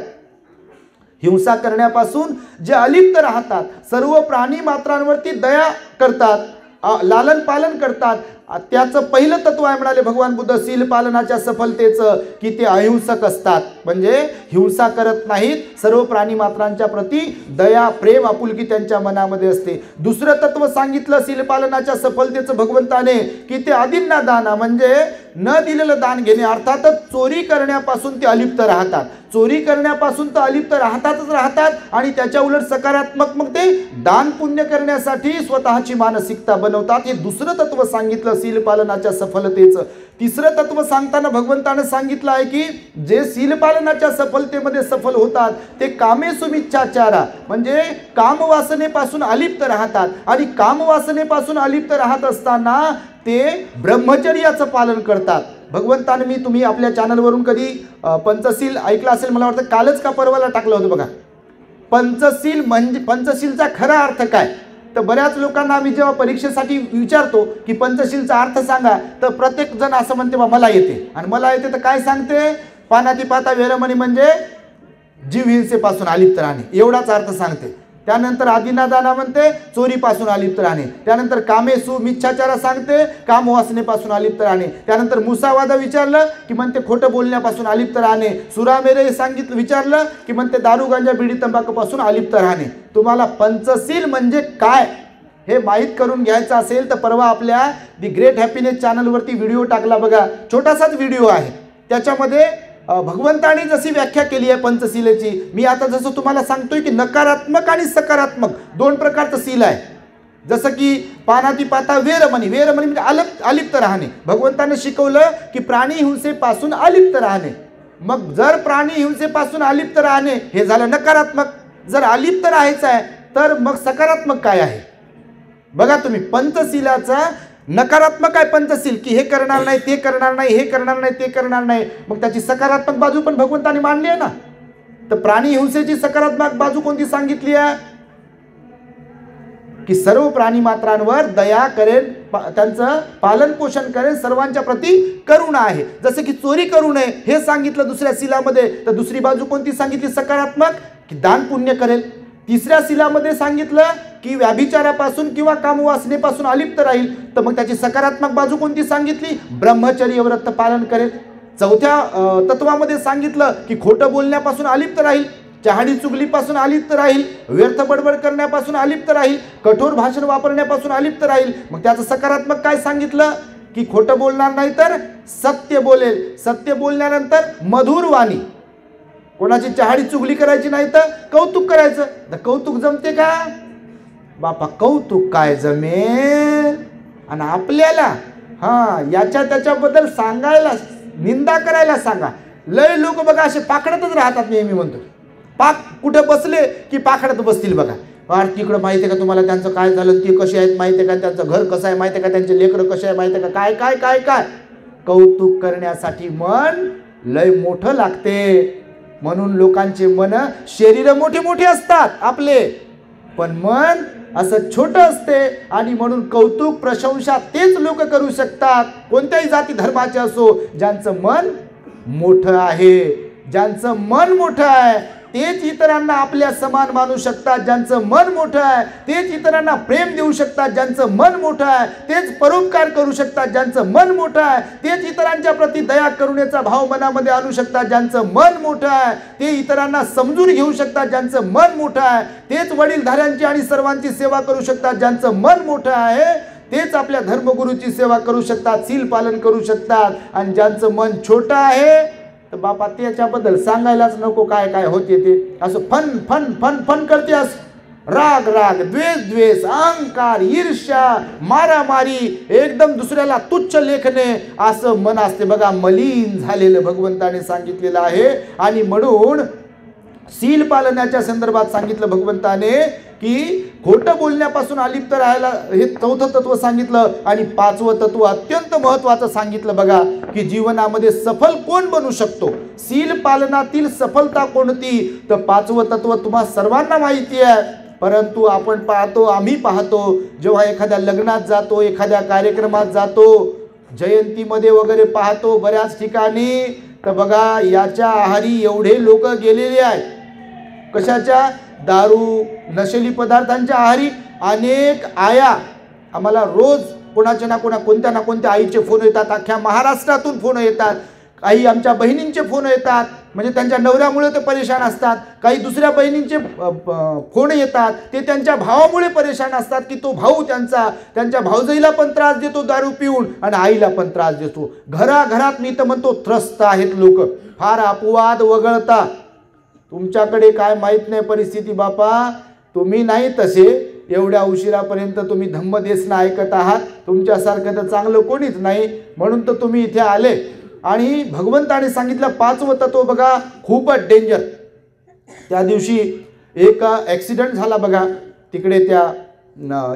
हिंसा करण्यापासून जे अलिप्त राहतात, सर्व प्राणी मात्रांवरती दया करतात, लालन पालन करतात, त्याचं पहिलं तत्व आहे म्हणाले भगवान बुद्ध शील पालनाच्या सफलतेचं, की ते अहिंसक असतात. म्हणजे हिंसा करत नाहीत, सर्व प्राणी मात्रांच्या प्रती दया, प्रेम, आपुलकी त्यांच्या मनामध्ये असते. दुसरं तत्व सांगितलं शील पालनाच्या सफलतेचं भगवंताने, की ते अदिन्ना दाना, म्हणजे न दिलेलं दान घेणे, अर्थातच चोरी करण्यापासून ते अलिप्त राहतात. चोरी करण्यापासून तर अलिप्त राहतात आणि त्याच्या उलट सकारात्मक मग ते दान पुण्य करण्यासाठी स्वतःची मानसिकता बनवतात. हे दुसरं तत्व सांगितलं सील पालनाच्या सफलतेचं. तिसरं तत्व सांगताना भगवंतानं सांगितलं आहे की जे सील पालनाच्या सफलतेमध्ये सफल होतात ते कामेसुमिच्छाचारा म्हणजे कामवासनेपासून अलिप्त राहतात. आणि कामवासनेपासून अलिप्त राहत असताना ते ब्रह्मचर्याचं पालन करतात. भगवंताने तुम्ही आपल्या चॅनलवरून कधी पंचशील ऐकलं असेल, मला वाटतं कालच का परवाला टाकलं होतं बघा. पंचशील म्हणजे पंचशीलचा खरा अर्थ काय, तर बऱ्याच लोकांना आम्ही जेव्हा परीक्षेसाठी विचारतो की पंचशीलचा अर्थ सांगा, तर प्रत्येक जण असं म्हणते बा मला येते. आणि मला येते तर काय सांगते, पानातिपाता वेरमणी म्हणजे जीव हिंसेपासून अलिप्त राहणे, एवढाच अर्थ सांगते. त्यानंतर आदिनादाना म्हणते चोरीपासून अलिप्त राहणे. त्यानंतर कामेसु मिच्छाचारा सांगते कामवासनेपासून अलिप्त राहणे. त्यानंतर मुसावादा विचारलं की म्हणते खोटं बोलण्यापासून अलिप्त राहणे. सुरामेरे सांगितलं विचारलं की म्हणते दारू गांजा बिडी तंबाखूपासून अलिप्त राहणे. तुम्हाला पंचशील म्हणजे काय हे माहीत करून घ्यायचं असेल तर परवा आपल्या दी ग्रेट हॅपीनेस चॅनलवरती व्हिडिओ टाकला बघा, छोटासाच व्हिडिओ आहे. त्याच्यामध्ये भगवंताने जशी व्याख्या केली आहे पंचशीलेची, मी आता जसं तुम्हाला सांगतोय की नकारात्मक आणि सकारात्मक दोन प्रकारचं शील आहे. जसं की पानातिपाता वेरमणी म्हणजे अलिप्त राहणे. भगवंताने शिकवलं की प्राणी हिंसेपासून अलिप्त राहणे. मग जर प्राणी हिंसेपासून अलिप्त राहणे हे झालं नकारात्मक. जर अलिप्त राहायचं आहे तर मग सकारात्मक काय आहे बघा तुम्ही. पंचशीलाचा नकारात्मक आहे पंचशील की हे करणार नाही, ते करणार नाही, हे करणार नाही, ते करणार नाही. मग त्याची सकारात्मक बाजू पण भगवंताने मांडली आहे ना. तर प्राणी हिंसेची सकारात्मक बाजू कोणती सांगितली आहे की सर्व प्राणी मात्रांवर दया करेल, त्यांचं पालन पोषण करेल, सर्वांच्या प्रती करुणा आहे. जसे की चोरी करू नये हे सांगितलं दुसऱ्या शिलामध्ये, तर दुसरी बाजू कोणती सांगितली सकारात्मक की दान पुण्य करेल. तिसऱ्या शिलामध्ये सांगितलं की व्याभिचारापासून किंवा कामवासनेपासून अलिप्त राहील, तर मग त्याची सकारात्मक बाजू कोणती सांगितली ब्रह्मचर्य व्रत पालन करेल. चौथ्या तत्वामध्ये सांगितलं की खोटं बोलण्यापासून अलिप्त राहील, चहाडी चुगलीपासून अलिप्त राहील, व्यर्थ बडबड करण्यापासून अलिप्त राहील, कठोर भाषण वापरण्यापासून अलिप्त राहील. मग त्याचं सकारात्मक काय सांगितलं की खोटं बोलणार नाही तर सत्य बोलेल, सत्य बोलल्यानंतर मधुर वाणी, कोणाची चहाडी चुगली करायची नाही तर कौतुक करायचं. तर कौतुक जमते का बापा, कौतुक काय जमेल. आणि आपल्याला याच्या त्याच्याबद्दल सांगायला, निंदा करायला सांगा. लय लोक बघा असे पाखडतच राहतात. नेहमी म्हणतो कुठे बसले की पाखडत बसतील बघा. तिकडं माहिती आहे का तुम्हाला त्यांचं काय झालं, ते कसे आहेत माहिती आहे का, त्यांचं घर कसं आहे माहिती आहे का, त्यांचे लेकरं कसे आहे माहिती आहे का, काय काय काय काय. कौतुक करण्यासाठी मन लय मोठं लागते. म्हणून लोकांचे मन शरीर मोठे मोठे असतात आपले, पण मन असं छोटं असते. आणि म्हणून कौतुक प्रशंसा तेच लोक करू शकतात, कोणत्याही जाती धर्माचे असो, ज्यांचं मन मोठं आहे. ज्यांचं मन मोठं आहे तेच इतरांना आपल्या समान मानू शकतात. ज्यांचं मन मोठं आहे तेच इतरांना प्रेम देऊ शकतात. ज्यांचं मन मोठं आहे तेच परोपकार करू शकतात. ज्यांचं मन मोठं आहे तेच इतरांच्या प्रती दया करुणेचा भाव मनामध्ये आणू शकतात. ज्यांचं मन मोठं आहे ते इतरांना समजून घेऊ शकतात. ज्यांचं मन मोठं आहे तेच वडीलधाऱ्यांची आणि सर्वांची सेवा करू शकतात. ज्यांचं मन मोठं आहे तेच आपल्या धर्मगुरूची सेवा करू शकतात, सील पालन करू शकतात. आणि ज्यांचं मन छोटं आहे तर बापा त्याच्याबद्दल सांगायलाच नको काय काय होते ते. असं फन फन फन फन करते, असं राग राग, द्वेष द्वेष, अहंकार, ईर्ष्या, मारामारी, एकदम दुसऱ्याला तुच्छ लेखणे, असं मन असते बघा, मलिन झालेलं भगवंताने सांगितलेलं आहे. आणि म्हणून सील पालनाच्या संदर्भात सांगितलं भगवंताने की खोटं बोलण्यापासून अलिप्त राहायला, हे चौथं तत्व सांगितलं. आणि पाचवं तत्व अत्यंत महत्त्वाचं सांगितलं बघा की जीवनामध्ये सफल कोण बनू शकतो, सील पालनातील सफलता कोणती. तर पाचवं तत्व तुम्हा सर्वांना माहिती आहे, परंतु आपण पाहतो, आम्ही पाहतो, जेव्हा एखाद्या लग्नात जातो, एखाद्या कार्यक्रमात जातो, जयंतीमध्ये वगैरे पाहतो बऱ्याच ठिकाणी, तर बघा याच्या आहारी एवढे लोक गेलेले आहेत. कशाच्या, दारू नशेली पदार्थांच्या आहारी. अनेक आया, आम्हाला रोज कोणाच्या ना कोणत्या ना कोणत्या आईचे फोन येतात, अख्ख्या महाराष्ट्रातून फोन येतात, काही आमच्या बहिणींचे फोन येतात म्हणजे त्यांच्या नवऱ्यामुळे ते परेशान असतात, काही दुसऱ्या बहिणींचे फोन येतात ते त्यांच्या भावामुळे परेशान असतात की तो भाऊ त्यांच्या भावजाईला पण त्रास देतो दारू पिऊन आणि आईला पण त्रास देतो. घराघरात मी तर म्हणतो त्रस्त आहेत लोक, फार अपवाद वगळता. तुमच्याकडे काय माहीत नाही परिस्थिती बापा, तुम्ही नाही तसे एवढ्या उशिरापर्यंत तुम्ही धम्मदेसना ऐकत आहात. तुमच्यासारखं तर चांगलं कोणीच नाही, म्हणून तर तुम्ही इथे आले. आणि भगवंताने सांगितलं 5वं तत्व बघा, खूपच डेंजर. त्या दिवशी एक ॲक्सिडेंट झाला बघा, तिकडे त्या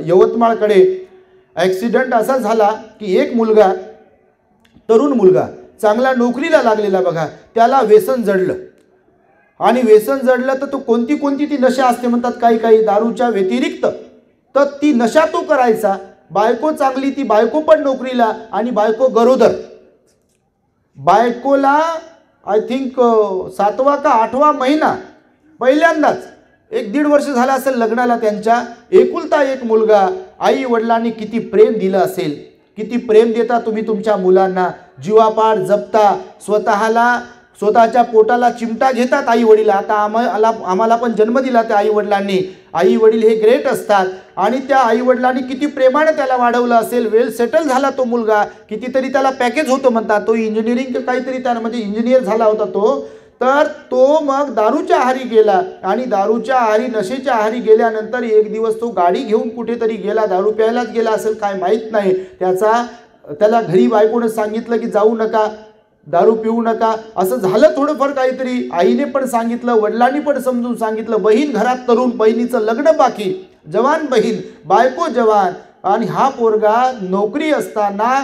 यवतमाळकडे ॲक्सिडेंट असा झाला की एक मुलगा, तरुण मुलगा चांगला नोकरीला लागलेला बघा, त्याला व्यसन जडलं. आणि व्यसन जडलं तर तो कोणती ती नशा असते म्हणतात, काही दारूच्या व्यतिरिक्त. तर ती नशा तो करायचा. बायको चांगली, ती बायको पण नोकरीला आणि बायको गरोदर. बायकोला आय थिंक 7वा का 8वा महिना, पहिल्यांदाच 1-1.5 वर्ष झाला असेल लग्नाला त्यांच्या. एकुलता एक मुलगा. आई वडिलांनी किती प्रेम दिलं असेल, किती प्रेम देता तुम्ही तुमच्या मुलांना, जीवापाड जपता, स्वतःच्या पोटाला चिमटा घेतात आई वडील. आता आम्हाला पण जन्म दिला त्या आई वडिलांनी. आई वडील हे ग्रेट असतात. आणि त्या आई वडिलांनी किती प्रेमाने त्याला वाढवलं असेल. वेल सेटल झाला तो मुलगा, कितीतरी त्याला पॅकेज होतं म्हणतात, तो इंजिनिअरिंग काहीतरी त्यानं म्हणजे इंजिनियर झाला होता तो. तर तो मग दारूच्या आहारी गेला आणि दारूच्या आहारी, नशेच्या आहारी गेल्यानंतर एक दिवस तो गाडी घेऊन कुठेतरी गेला, दारू प्यायलाच गेला असेल काय माहीत नाही. त्याला घरी बायकोनं सांगितलं की जाऊ नका, दारू पिऊ नका. असं झालं थोडंफार काहीतरी. आईने पण सांगितलं, वडिलांनी पण समजून सांगितलं. बहीण घरात तरुण, बहिणीचं लग्न बाकी, जवान बहीण, बायको जवान. आणि हा पोरगा नोकरी असताना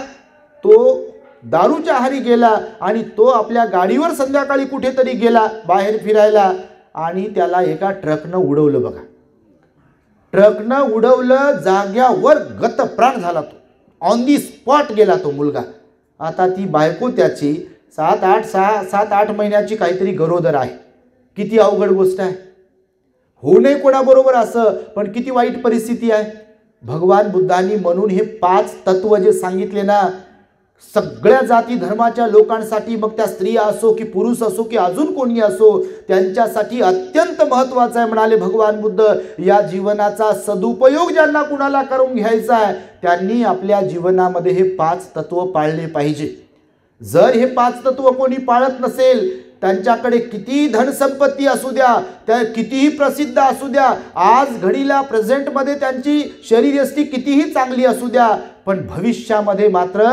तो दारूच्या आहारी गेला आणि तो आपल्या गाडीवर संध्याकाळी कुठेतरी गेला बाहेर फिरायला आणि त्याला एका ट्रकनं उडवलं बघा. ट्रकनं उडवलं, जाग्यावर गतप्राण झाला तो. ऑन दी स्पॉट गेला तो मुलगा. आता ती बायको त्याची 7-8 महिन्याची काहीतरी गरोदर आहे. किती अवघड गोष्ट आहे. होऊ नये कोणाबरोबर असं, पण किती वाईट परिस्थिती आहे. भगवान बुद्धांनी म्हणून हे 5 तत्व जे सांगितले ना, सगळ्या जाती धर्माच्या लोकांसाठी, मग त्या स्त्रिया असो की पुरुष असो की अजून कोणी असो, त्यांच्यासाठी अत्यंत महत्त्वाचं आहे. म्हणाले भगवान बुद्ध, या जीवनाचा सदुपयोग ज्यांना कुणाला करून घ्यायचा आहे त्यांनी आपल्या जीवनामध्ये हे 5 तत्व पाळले पाहिजे. जर हे 5 तत्व कोणी पाळत नसेल, त्यांच्याकडे किती धनसंपत्ती असू द्या, त्या कितीही प्रसिद्ध असू द्या, आज घडीला प्रेझेंटमध्ये त्यांची शरीरयष्टी कितीही चांगली असू द्या, पण भविष्यामध्ये मात्र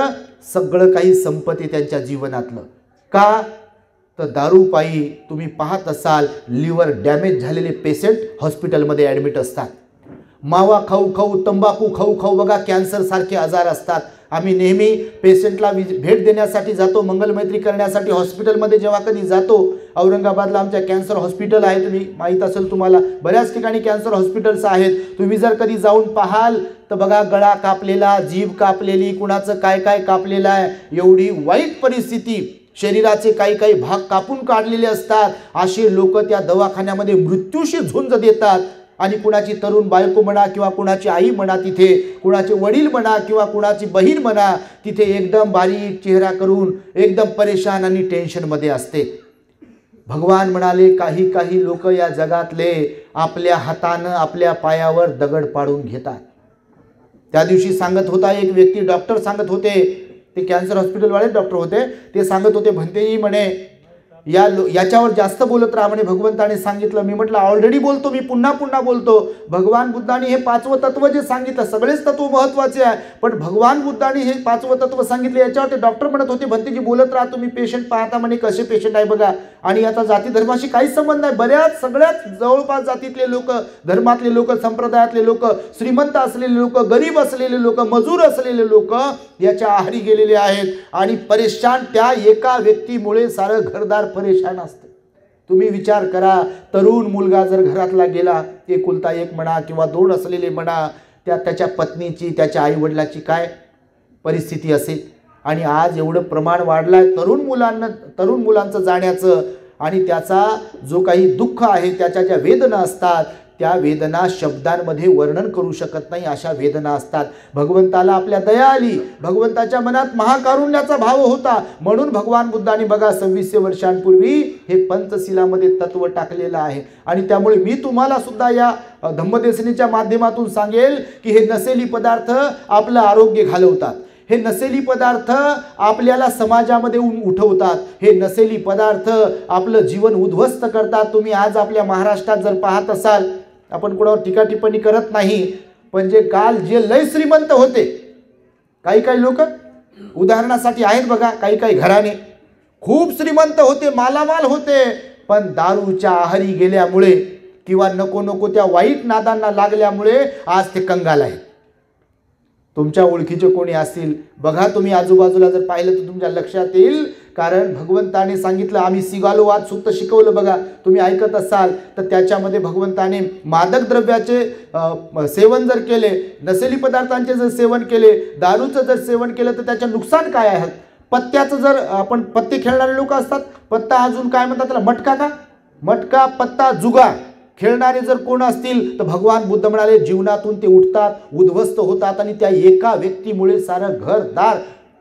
सगळं काही संपत्ती त्यांच्या जीवनातलं. का तर दारूपायी तुम्ही पाहत असाल, लिव्हर डॅमेज झालेले पेशंट हॉस्पिटलमध्ये ॲडमिट असतात. मावा खाऊ खाऊ, तंबाखू खाऊ खाऊ बघा कॅन्सर सारखे आजार असतात. आम्ही नेहमी पेशंटला भेट देण्यासाठी जातो, मंगलमैत्री करण्यासाठी हॉस्पिटलमध्ये जेव्हा कधी जातो. औरंगाबादला आमच्या कॅन्सर हॉस्पिटल आहे, तुम्ही माहीत असेल तुम्हाला, बऱ्याच ठिकाणी कॅन्सर हॉस्पिटल्स आहेत. तुम्ही जर कधी जाऊन पाहाल तर बघा, गळा कापलेला, जीभ कापलेली, कुणाचं काय काय कापलेलं आहे, एवढी वाईट परिस्थिती. शरीराचे काही भाग कापून काढलेले असतात. असे लोक त्या दवाखान्यामध्ये मृत्यूशी झुंज देतात. आणि कुणाची तरुण बायको म्हणा किंवा कुणाची आई म्हणा, तिथे कुणाचे वडील म्हणा किंवा कुणाची बहीण म्हणा, तिथे एकदम बारीक चेहरा करून एकदम परेशान आणि टेन्शनमध्ये असते. भगवान म्हणाले, काही लोक या जगातले आपल्या हातानं आपल्या पायावर दगड पाडून घेतात. त्या दिवशी सांगत होता एक व्यक्ती, डॉक्टर सांगत होते, ते कॅन्सर हॉस्पिटलवाले डॉक्टर होते, ते सांगत होते, भंतेजी म्हणे याच्यावर जास्त बोलत राहा म्हणे, भगवंताने सांगितलं. मी म्हटलं ऑलरेडी बोलतो, मी पुन्हा बोलतो. भगवान बुद्धांनी हे 5वं तत्व जे सांगितलं, सगळेच तत्व महत्त्वाचे आहे, पण भगवान बुद्धांनी हे 5वं तत्व सांगितले. याच्यावर ते डॉक्टर म्हणत होते, भंतेजी बोलत राहा, तुम्ही पेशंट पाहता म्हणे कसे पेशंट आहे बघा. आणि आता जाती धर्माशी काहीच संबंध नाही. सगळ्याच जवळपास जातीतले लोक, धर्मातले लोक, संप्रदायातले लोक, श्रीमंत असलेले लोक, गरीब असलेले लोक, मजूर असलेले लोक याच्या आहारी गेलेले आहेत. आणि परेशान त्या एका व्यक्तीमुळे सारं घरदार परेशान असते. तुम्ही विचार करा, तरुण मुलगा जर घरातला गेला, एकुलता एक म्हणा किंवा 2 असलेले म्हणा, त्याच्या पत्नीची, त्याच्या आई वडिलाची काय परिस्थिती असेल. आणि आज एवढं प्रमाण वाढलं आहे तरुण मुलांचं जाण्याचं. आणि त्याचा जो काही दुःख आहे, त्याच्या ज्या वेदना असतात त्या वेदना शब्दांमध्ये वर्णन करू शकत नाही, अशा वेदना असतात. भगवंताला आपल्या दया आली, भगवंताच्या मनात महाकारुण्याचा भाव होता, म्हणून भगवान बुद्धांनी बघा 2600 वर्षांपूर्वी हे पंचशिलामध्ये तत्व टाकलेलं आहे. आणि त्यामुळे मी तुम्हाला सुद्धा या धम्मदेसनीच्या माध्यमातून सांगेल की हे नसेली पदार्थ आपलं आरोग्य घालवतात, हे नसेली पदार्थ आपल्याला समाजामध्ये उठवतात, हे नसेली पदार्थ आपलं जीवन उद्ध्वस्त करतात. तुम्ही आज आपल्या महाराष्ट्रात जर पाहत असाल, आपण कोणावर टीका टिप्पणी करत नाही, पण जे काल जे लय श्रीमंत होते, काही लोक उदाहरणासाठी आहेत बघा, काही घराणे खूप श्रीमंत होते, मालामाल होते, पण दारूच्या आहारी गेल्यामुळे किंवा नको त्या वाईट नादांना लागल्यामुळे आज ते कंगाल आहेत. तुमच्या ओळखीचे कोणी असतील बघा, तुम्ही आजूबाजूला जर पाहिलं तर तुमच्या लक्षात येईल. कारण भगवंताने सांगितलं, आम्ही सिगालोवाद सुद्धा शिकवलं बघा, तुम्ही ऐकत असाल तर त्याच्यामध्ये भगवंताने मादक द्रव्याचे सेवन जर केले, नसेली पदार्थांचे जर सेवन केले, दारूचं जर सेवन केलं तर त्याचं नुकसान काय आहे. पत्त्याचं जर आपण पत्ते खेळणारे लोक असतात, पत्ता अजून काय म्हणतात त्याला, मटका पत्ता जुगार खेळणारे जर कोण असतील तर भगवान बुद्ध म्हणाले जीवनातून ते उठतात, उद्ध्वस्त होतात आणि त्या एका व्यक्तीमुळे सारं घरदार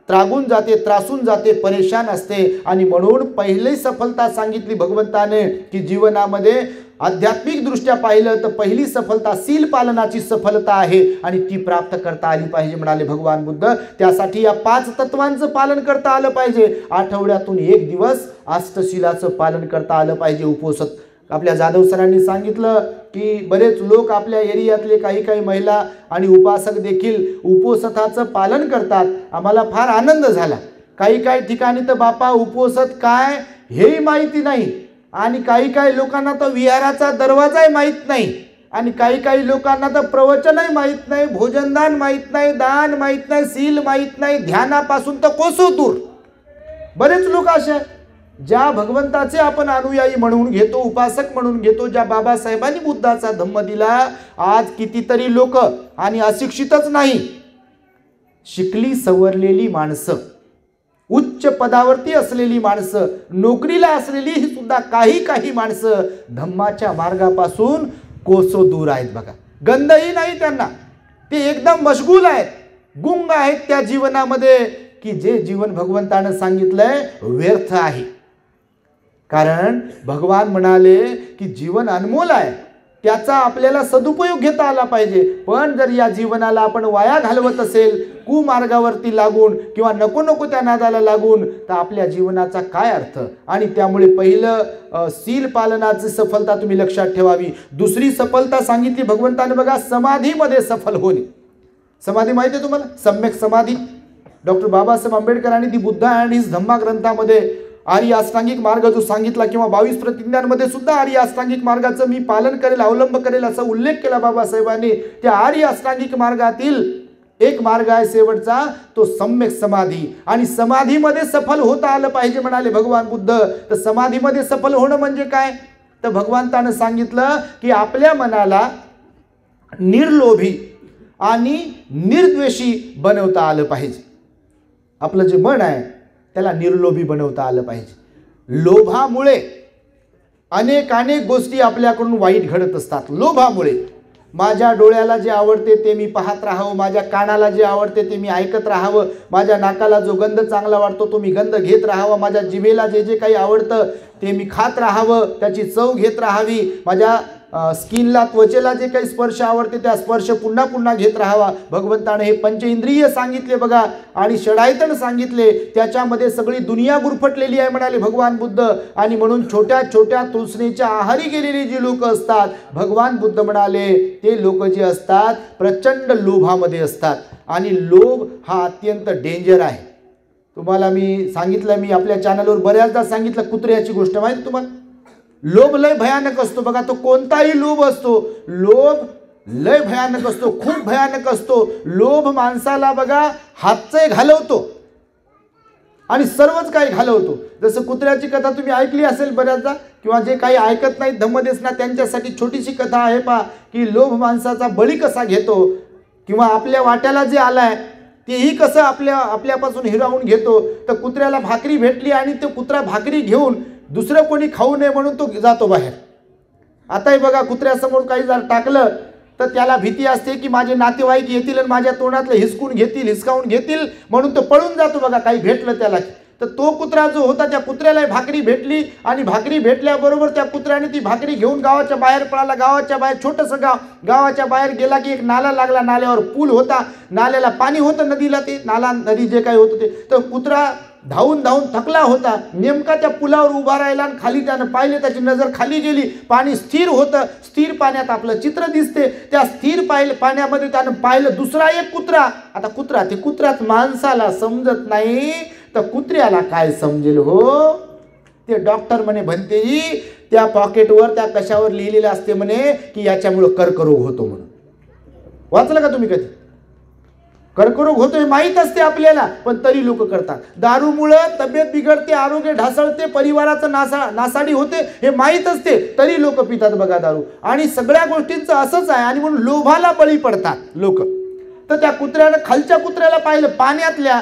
त्रागून जाते, त्रासून जाते, परेशान असते. आणि म्हणून पहिली सफलता सांगितली भगवंताने की जीवनामध्ये आध्यात्मिक दृष्ट्या पाहिलं तर पहिली सफलता शील पालनाची सफलता आहे आणि ती प्राप्त करता आली पाहिजे म्हणाले भगवान बुद्ध. त्यासाठी या 5 तत्वांचं पालन करता आलं पाहिजे. आठवड्यातून 1 दिवस अष्टशिलाचं पालन करता आलं पाहिजे. उपोषण आपल्या जाधव सरांनी सांगितलं की बरेच लोक आपल्या एरियातले काही महिला आणि उपासक देखील उपोषणाचं पालन करतात. आम्हाला फार आनंद झाला. काही ठिकाणी तर बापा उपोषण काय हेही माहिती नाही, आणि काही लोकांना तर विहाराचा दरवाजाही माहीत नाही, आणि काही लोकांना तर प्रवचनही माहीत नाही, भोजनदान माहीत नाही, दान माहीत नाही, शील माहीत नाही, ध्यानापासून तर कोसो दूर. बरेच लोक असे आहेत ज्या भगवंताचे आपण अनुयायी म्हणून घेतो, उपासक म्हणून घेतो, ज्या बाबासाहेबांनी बुद्धाचा धम्म दिला. आज कितीतरी लोक, आणि अशिक्षितच नाही, शिकली सवरलेली माणसं, उच्च पदावरती असलेली माणसं, नोकरीला असलेली ही सुद्धा काही माणसं धम्माच्या मार्गापासून कोसो दूर आहेत बघा. गंधही नाही त्यांना, ते एकदम मशगूल आहेत, गुंग आहेत त्या जीवनामध्ये की जे जीवन भगवंतानं सांगितलंय व्यर्थ आहे. कारण भगवान म्हणाले की जीवन अनमोल आहे, त्याचा आपल्याला सदुपयोग घेता आला पाहिजे. पण जर या जीवनाला आपण वाया घालवत असेल, कुमार्गावरती लागून किंवा नको त्या नादाला लागून, तर आपल्या जीवनाचा काय अर्थ. आणि त्यामुळे पहिलं शील पालनाची सफलता तुम्ही लक्षात ठेवावी. दुसरी सफलता सांगितली भगवंताने बघा, समाधीमध्ये सफल होणे. समाधी माहिती आहे तुम्हाला, सम्यक समाधी. डॉक्टर बाबासाहेब आंबेडकरांनी दी बुद्धा अँड हिज धम्मा ग्रंथामध्ये आर्य अष्टांगिक मार्ग जो सांगितला, किंवा 22 प्रतिज्ञांमध्ये सुद्धा आर्य अष्टांगिक मार्गाचं मी पालन करेल, अवलंब करेल असा उल्लेख केला बाबासाहेबांनी. त्या आर्य अष्टांगिक मार्गातील एक मार्ग आहे शेवटचा, तो सम्यक समाधी. आणि समाधीमध्ये सफल होता आलं पाहिजे म्हणाले भगवान बुद्ध. तर समाधीमध्ये सफल होणं म्हणजे काय, तर भगवंतानं सांगितलं की आपल्या मनाला निर्लोभी आणि निर्द्वेषी बनवता आलं पाहिजे. आपलं जे मन आहे त्याला निर्लोभी बनवता आलं पाहिजे. लोभामुळे अनेक गोष्टी आपल्याकडून वाईट घडत असतात. लोभामुळे माझ्या डोळ्याला जे आवडते ते मी पाहत राहावं, माझ्या कानाला जे आवडते ते मी ऐकत राहावं, माझ्या नाकाला जो गंध चांगला वाटतो तो मी गंध घेत राहावा, माझ्या जिभेला जे काही आवडतं ते मी खात राहावं, त्याची चव घेत राहावी, माझ्या स्किनला त्वचेला जे काही स्पर्श आवडते त्या स्पर्श पुन्हा घेत राहावा. भगवंताने हे पंचेंद्रिय सांगितले बघा, आणि षडायतन सांगितले, त्याच्यामध्ये सगळी दुनिया गुरफटलेली आहे म्हणाले भगवान बुद्ध. आणि म्हणून छोट्या तृष्णेच्या आहारी गेलेली जी लोक असतात, भगवान बुद्ध म्हणाले ते लोक जे असतात प्रचंड लोभामध्ये असतात. आणि लोभ हा अत्यंत डेंजर आहे. तुम्हाला मी सांगितलं, मी आपल्या चॅनलवर बऱ्याचदा सांगितलं, कुत्र्याची गोष्ट माहिती तुम्हाला. लोभ लय भयानक असतो बघा, तो कोणताही लोभ असतो, लोभ लय भयानक असतो, खूप भयानक असतो. लोभ माणसाला बघा हातचे घालवतो आणि सर्वच काही घालवतो. जसं कुत्र्याची कथा तुम्ही ऐकली असेल बऱ्याचदा, किंवा जे काही ऐकत नाहीत धम्मदेसना त्यांच्यासाठी छोटीशी कथा आहे पहा, की लोभ माणसाचा बळी कसा घेतो, किंवा आपल्या वाट्याला जे आलाय तेही कसं आपल्यापासून हिरावून घेतो. तर कुत्र्याला भाकरी भेटली आणि तो कुत्रा भाकरी घेऊन दुसरं कोणी खाऊ नये म्हणून तो जातो बाहेर, आताही बघा, कुत्र्यासमोर काही जर टाकलं तर त्याला भीती असते की माझे नातेवाईक येतील आणि माझ्या तोंडातलं हिसकून घेतील, हिसकावून घेतील, म्हणून तो पळून जातो बघा काही भेटलं त्याला. तर तो कुत्रा जो होता, त्या कुत्र्याला भाकरी भेटली आणि भाकरी भेटल्याबरोबर त्या कुत्र्याने ती भाकरी घेऊन गावाच्या बाहेर पळाला. गावाच्या बाहेर छोटंसं गाव, गावाच्या बाहेर गेला की एक नाला लागला, नाल्यावर पूल होता, नाल्याला पाणी होतं नदीला, ते नाला नदी जे काही होतं ते. तर कुत्रा धावून धावून थकला होता, नेमका त्या पुलावर उभा राहिला आणि खाली त्यानं पाहिले, त्याची नजर खाली गेली, पाणी स्थिर होतं, स्थिर पाण्यात आपलं चित्र दिसते. त्या स्थिर पाण्यामध्ये त्यानं पाहिलं दुसरा एक कुत्रा. आता कुत्रा, ते कुत्राच माणसाला समजत नाही तर कुत्र्याला काय समजेल हो. ते डॉक्टर म्हणे भंतेजी, त्या पॉकेटवर त्या कशावर लिहिलेलं असते म्हणे की याच्यामुळं कर्करोग होतो म्हणून. वाचलं का तुम्ही कधी? कर्करोग होतोय माहीत असते आपल्याला, पण तरी लोक करतात. दारूमुळं तब्येत बिघडते, आरोग्य ढासळते, परिवाराचं नासाडी होते हे माहीत असते, तरी लोक पितात बघा दारू. आणि सगळ्या गोष्टींचं असंच आहे, आणि म्हणून लोभाला बळी पडतात लोक. तर त्या कुत्र्यानं खालच्या कुत्र्याला पाहिलं, पाण्यातल्या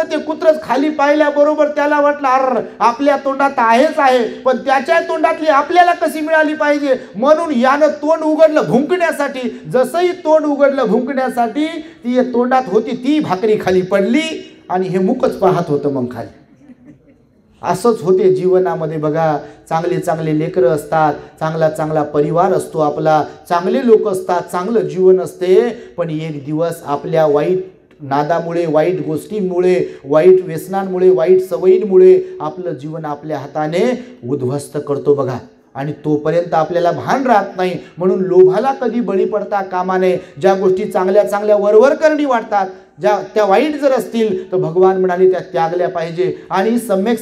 ते कुत्रच खाली पाहिल्याबरोबर त्याला वाटलं अर आपल्या तोंडात आहेच आहे, पण त्याच्या तोंडातली आपल्याला कशी मिळाली पाहिजे, म्हणून यानं तोंड उघडलं भुंकण्यासाठी. जसंही तोंड उघडलं भुंकण्यासाठी, ती तोंडात होती ती भाकरी खाली पडली आणि हे मुकच पाहत होतं मग खाली. असंच होते जीवनामध्ये बघा. चांगले चांगले लेकरं असतात, चांगला चांगला परिवार असतो आपला, चांगले लोक असतात, चांगलं जीवन असते, पण एक दिवस आपल्या वाईट नादामुळे, वाईट गोष्टींमुळे, वाईट व्यसनांमुळे, वाईट सवयींमुळे आपलं जीवन आपल्या हाताने उद्ध्वस्त करतो बघा. आणि तोपर्यंत आपल्याला भान राहत नाही. म्हणून लोभाला कधी बळी पडता कामा नये. ज्या गोष्टी चांगल्या चांगल्या वरवर करणी वाटतात, ज्या त्या वाईट जर असतील तर भगवान म्हणाले त्या त्यागल्या पाहिजे. आणि सम्यक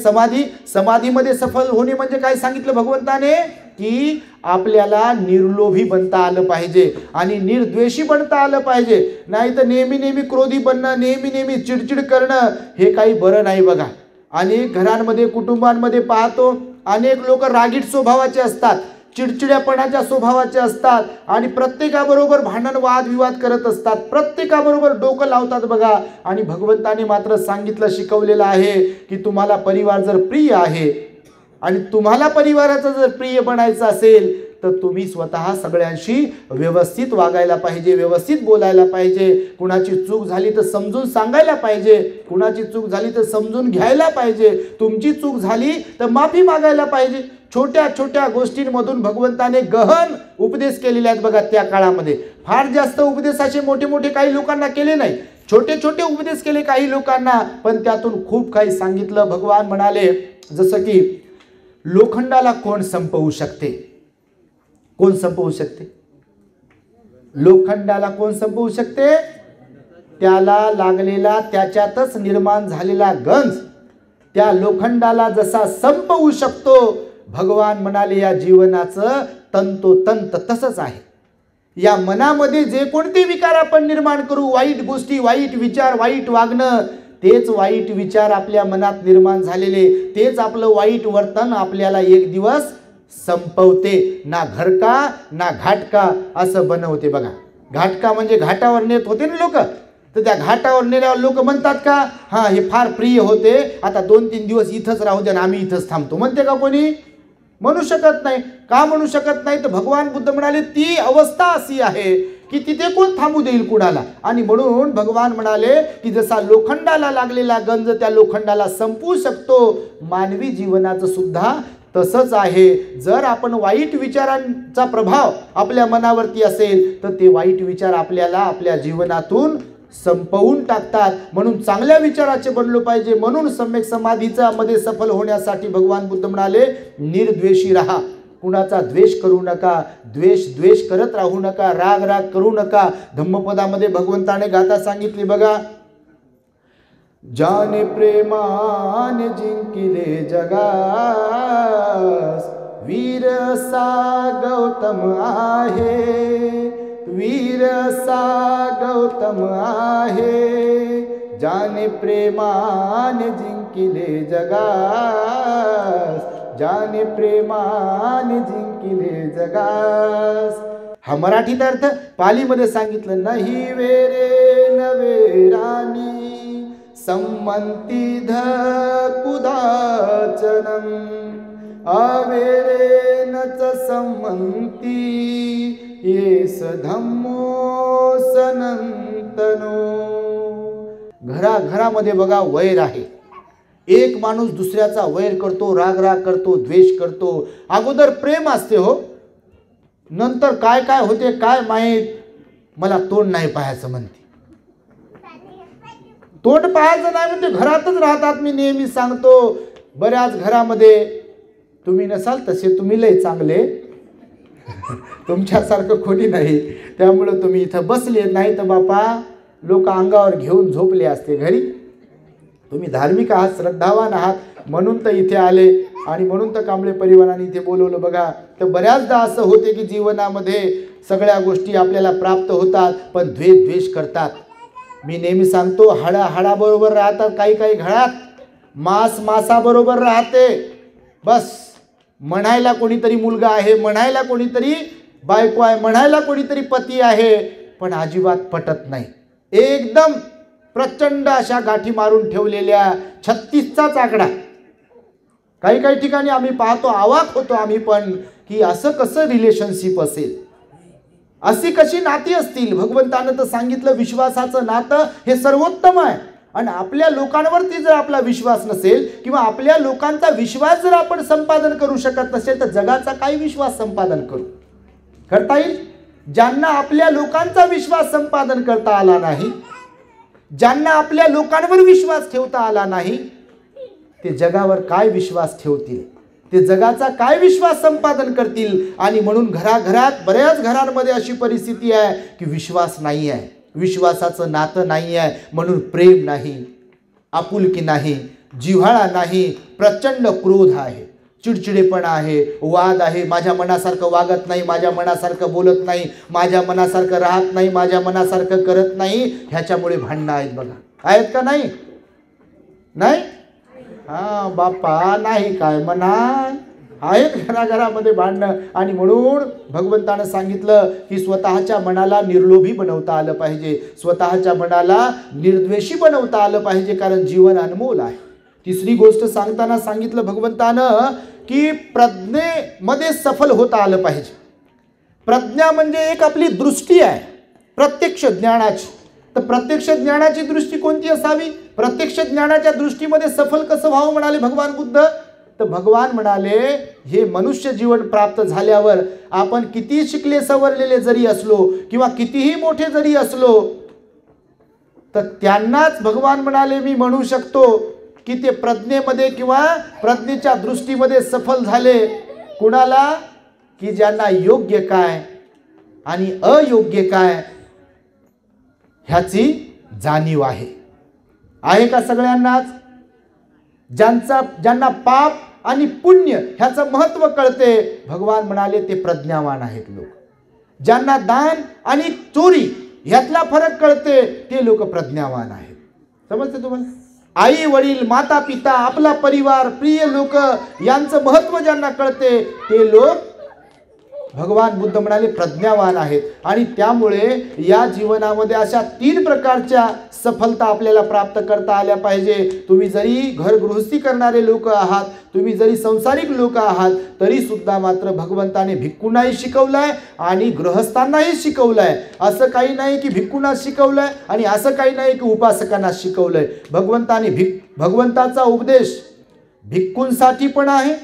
समाधीमध्ये सफल होणे म्हणजे काय सांगितलं भगवंताने, की आपल्याला निर्लोभी बनता आलं पाहिजे आणि निर्द्वेषी बनता आलं पाहिजे. नाही तर नेहमी नेहमी क्रोधी बनणं, नेहमी नेहमी चिडचिड करणं हे काही बरं नाही बघा. आणि घरांमध्ये, कुटुंबांमध्ये पाहतो अनेक लोक रागीट स्वभावाचे असतात, चिडचिड्यापणाच्या स्वभावाचे असतात आणि प्रत्येकाबरोबर भांडण वादविवाद करत असतात, प्रत्येकाबरोबर डोकं लावतात बघा. आणि भगवंताने मात्र सांगितलं, शिकवलेलं आहे की तुम्हाला परिवार जर प्रिय आहे आणि तुम्हाला परिवाराचं जर प्रिय बनायचं असेल तर तुम्ही स्वतः सगळ्यांशी व्यवस्थित वागायला पाहिजे, व्यवस्थित बोलायला पाहिजे. कुणाची चूक झाली तर समजून सांगायला पाहिजे, कुणाची चूक झाली तर समजून घ्यायला पाहिजे, तुमची चूक झाली तर माफी मागायला पाहिजे. छोट्या छोट्या गोष्टींमधून भगवंताने गहन उपदेश केलेले आहेत बघा. त्या काळामध्ये फार जास्त उपदेश असे मोठे मोठे काही लोकांना केले नाही, छोटे छोटे उपदेश केले काही लोकांना, पण त्यातून खूप काही सांगितलं. भगवान म्हणाले, जसं की लोखंडाला कोण संपवू शकते? कोण संपवू शकते? लोखंडाला कोण संपवू शकते? त्याला लागलेला, त्याच्यातच निर्माण झालेला गंज त्या लोखंडाला जसा संपवू शकतो, भगवान म्हणाले या जीवनाचं तंतोतंत तसंच आहे. या मनामध्ये जे कोणते विकार आपण निर्माण करू, वाईट गोष्टी, वाईट विचार, वाईट वागणं, तेच वाईट विचार आपल्या मनात निर्माण झालेले, तेच आपलं वाईट वर्तन आपल्याला एक दिवस संपवते. ना घरका ना घाटका असं बनवते बघा. घाटका म्हणजे घाटावर नेत होते ना लोक, तर त्या घाटावर नेल्यावर लोक म्हणतात का, हां हे फार प्रिय होते, आता 2-3 दिवस इथंच राहू द्या, आम्ही इथंच थांबतो, म्हणते का कोणी? म्हणू शकत नाही. का म्हणू शकत नाही? तर भगवान बुद्ध म्हणाले ती अवस्था अशी आहे की तिथे कोण थांबू देईल कुणाला. आणि म्हणून भगवान म्हणाले की जसा लोखंडाला लागलेला गंज त्या लोखंडाला संपवू शकतो, मानवी जीवनाचं सुद्धा तसंच आहे. जर आपण वाईट विचारांचा प्रभाव आपल्या मनावरती असेल तर ते वाईट विचार आपल्याला आपल्या जीवनातून संपवून टाकतात. म्हणून चांगल्या विचाराचे बनलो पाहिजे. म्हणून सम्यक समाधीचा मध्ये सफल होण्यासाठी भगवान बुद्ध म्हणाले, निर्द्वेषी राहा, कुणाचा द्वेष करू नका, द्वेष करत राहू नका, राग करू नका. धम्मपदामध्ये भगवंताने गाथा सांगितली बघा, जाने प्रेमाने जिंकिले जगास, वीर सा गौतम आहे, वीर सा गौतम आहे, जाने प्रेमाने जिंकिले जगास, जाने प्रेमाने जिंकिले जगास. हा मराठीत अर्थ. पालीमध्ये सांगितलं, नाही वेरे नवे राणी संमंती धकुदाचनम, अवेरे न संमंती येस धम्मो सनंतनो. घराघरामध्ये बघा वैर आहे. एक माणूस दुसऱ्याचा वैर करतो, राग करतो, द्वेष करतो. अगोदर प्रेम असते हो, नंतर काय काय होते काय माहीत. मला तोंड नाही पाहायचं म्हणते. तोंड पाहायचं नाही म्हणते, घरातच राहतात. मी नेहमी सांगतो बऱ्याच घरामध्ये तुम्ही नसाल तसे, तुम्ही लय चांगले, तुमच्यासारखं खोटी नाही, त्यामुळं तुम्ही इथं बसले. नाही तर बापा लोक अंगावर घेऊन झोपले असते घरी. तुम्ही धार्मिक आहात, श्रद्धावान आहात, म्हणून तर इथे आले आणि म्हणून तर कांबळे परिवाराने इथे बोलवलं. बघा, तर बऱ्याचदा असं होते की जीवनामध्ये सगळ्या गोष्टी आपल्याला प्राप्त होतात, पण द्वेष करतात. मी नेहमी सांगतो, हाडाबरोबर राहतात काही काही घरात, मासाबरोबर राहते. बस म्हणायला कोणीतरी मुलगा आहे, म्हणायला कोणीतरी बायको आहे, म्हणायला कोणीतरी पती आहे, पण अजिबात पटत नाही. एकदम प्रचंड अशा गाठी मारून ठेवलेल्या 36चाच आकडा. काही काही ठिकाणी आम्ही पाहतो, अवाक होतो आम्ही पण, की असं कसं रिलेशनशिप असेल, अशी कशी नाती असतील. भगवंतानं तर सांगितलं विश्वासाचं नातं हे सर्वोत्तम आहे. आणि आपल्या लोकांवरती जर आपला विश्वास नसेल किंवा आपल्या लोकांचा विश्वास जर आपण संपादन करू शकत नसेल तर जगाचा काय विश्वास संपादन करता येईल. ज्यांना आपल्या लोकांचा विश्वास संपादन करता आला नाही, ज्यांना आपल्या लोकांवर विश्वास ठेवता आला नाही, ते जगावर काय विश्वास ठेवतील, ते जगाचा काय विश्वास संपादन करतील. आणि म्हणून घराघरात बऱ्याच घरांमध्ये अशी परिस्थिती आहे की विश्वास नाही आहे, विश्वासाचं नातं नाही आहे. म्हणून प्रेम नाही, आपुलकी नाही, जिव्हाळा नाही, प्रचंड क्रोध आहे, चिडचिडेपणा आहे, वाद आहे. माझ्या मनासारखं वागत नाही, माझ्या मनासारखं बोलत नाही, माझ्या मनासारखं राहत नाही, माझ्या मनासारखं करत नाही. ह्याच्यामुळे भांडणं आहेत. बघा, आहेत का नाही? नाही हा बाप्पा, नाही काय म्हणा, आहेत घराघरामध्ये भांडणं. आणि म्हणून भगवंतानं सांगितलं की स्वतःच्या मनाला निर्लोभी बनवता आलं पाहिजे, स्वतःच्या मनाला निर्द्वेषी बनवता आलं पाहिजे, कारण जीवन अनमोल आहे. तिसरी गोष्ट सांगताना सांगितलं भगवंतानं की प्रज्ञेमध्ये सफल होता आलं पाहिजे. प्रज्ञा म्हणजे एक आपली दृष्टी आहे प्रत्यक्ष ज्ञानाची. तर प्रत्यक्ष ज्ञानाची दृष्टी कोणती असावी? प्रत्यक्ष ज्ञानाच्या दृष्टीमध्ये सफल कसं व्हावं म्हणाले भगवान बुद्ध? तर भगवान म्हणाले, हे मनुष्य जीवन प्राप्त झाल्यावर आपण किती शिकले सवरलेले जरी असलो किंवा कितीही मोठे जरी असलो, तर त्यांनाच भगवान म्हणाले मी म्हणू शकतो की ते प्रज्ञेमध्ये किंवा प्रज्ञेच्या दृष्टीमध्ये सफल झाले. कुणाला? की ज्यांना योग्य काय आणि अयोग्य काय ह्याची जाणीव आहे. आहे का सगळ्यांनाच? ज्यांना पाप आणि पुण्य ह्याचं महत्त्व कळते, भगवान म्हणाले ते प्रज्ञावान आहेत लोक. ज्यांना दान आणि चोरी ह्यातला फरक कळते, ते लोक प्रज्ञावान आहेत. समजते तुम्हाला? आई वडील, माता पिता, आपला परिवार, प्रिय लोक यांचं महत्त्व ज्यांना कळते, ते लोक भगवान बुद्ध म्हणाले प्रज्ञावान आहेत. आणि त्यामुळे या जीवनामध्ये अशा 3 प्रकारच्या सफलता आपल्याला प्राप्त करता आल्या पाहिजे. तुम्ही जरी घर गृहस्थी करणारे लोक आहात, तुम्ही जरी संसारिक लोक आहात, तरी सुद्धा मात्र भगवंताने भिक्खूंनाही शिकवलंय आणि गृहस्थांनाही शिकवलंय. असं काही नाही की भिक्खूंना शिकवलंय आणि असं काही नाही की उपासकांना शिकवलंय. भगवंताचा उपदेश भिक्खूंसाठी पण आहे,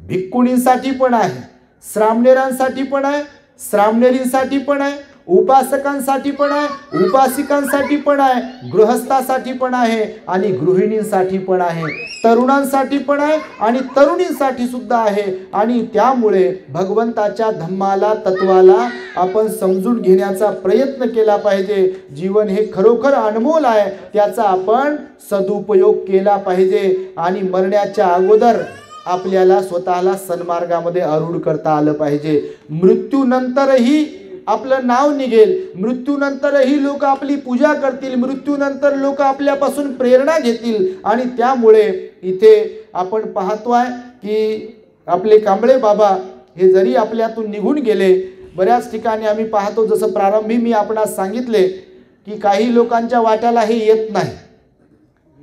भिक्खुणींसाठी पण आहे, श्रामणेरांसाठी पण आहे, श्रामणेरींसाठी पण आहे, उपासकांसाठी पण आहे, उपासिकांसाठी पण आहे, गृहस्थासाठी पण आहे आणि गृहिणींसाठी पण आहे, तरुणांसाठी पण आहे आणि तरुणींसाठी सुद्धा आहे. आणि त्यामुळे भगवंताच्या धम्माला, तत्वाला आपण समजून घेण्याचा प्रयत्न केला पाहिजे. जीवन हे खरोखर अनमोल आहे, त्याचा आपण सदुपयोग केला पाहिजे. आणि मरण्याच्या अगोदर आपल्याला स्वतःला सन्मार्गामध्ये आरूढ करता आलं पाहिजे. मृत्यूनंतरही आपलं नाव निघेल, मृत्यूनंतरही लोक आपली पूजा करतील, मृत्यूनंतर लोक आपल्यापासून प्रेरणा घेतील. आणि त्यामुळे इथे आपण पाहतोय की आपले कांबळे बाबा हे जरी आपल्यातून निघून गेले, बऱ्याच ठिकाणी आम्ही पाहतो, जसं प्रारंभी मी आपणास सांगितले की काही लोकांच्या वाट्याला हे येत नाही,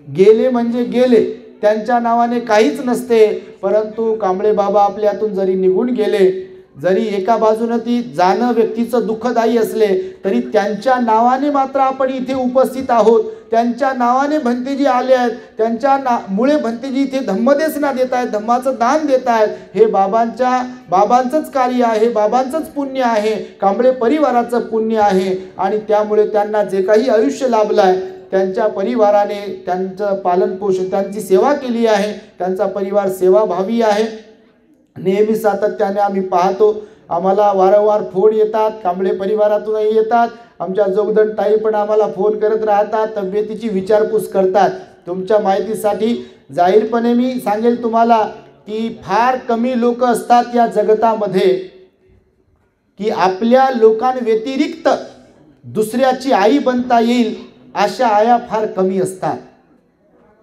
गेले म्हणजे गेले. त्यांच्या नावाने काहीच नसते, परंतु कांबळे बाबा आपल्यातून जरी निघून गेले, जरी एका बाजूने ती जाणं व्यक्तीचं दुःखदायी असले, तरी त्यांच्या नावाने मात्र आपण इथे उपस्थित आहोत. त्यांच्या नावाने भंतेजी आले आहेत, त्यांच्या मुळे भंतेजी इथे धम्मदेसना देत आहेत, धम्माचं दान देत आहेत. हे बाबांचंच कार्य आहे, बाबांचंच पुण्य आहे, कांबळे परिवाराचं पुण्य आहे. आणि त्यामुळे त्यांना जे काही आयुष्य लाभलं आहे, त्यांच्या परिवाराने त्यांचं पालनपोषण, त्यांची सेवा केली आहे, त्यांचा परिवार सेवाभावी आहे. नेहमी सातत्याने आम्ही पाहतो, आम्हाला वारंवार फोन येतात, कांबळे परिवारातूनही येतात. आमच्या जोगदंड ताई पण आम्हाला फोन करत राहतात, तब्येतीची विचारपूस करतात. तुमच्या माहितीसाठी जाहीरपणे मी सांगेल तुम्हाला की फार कमी लोक असतात या जगतामध्ये की आपल्या लोकांव्यतिरिक्त दुसऱ्याची आई बनता येईल अशा आया फार कमी असतात.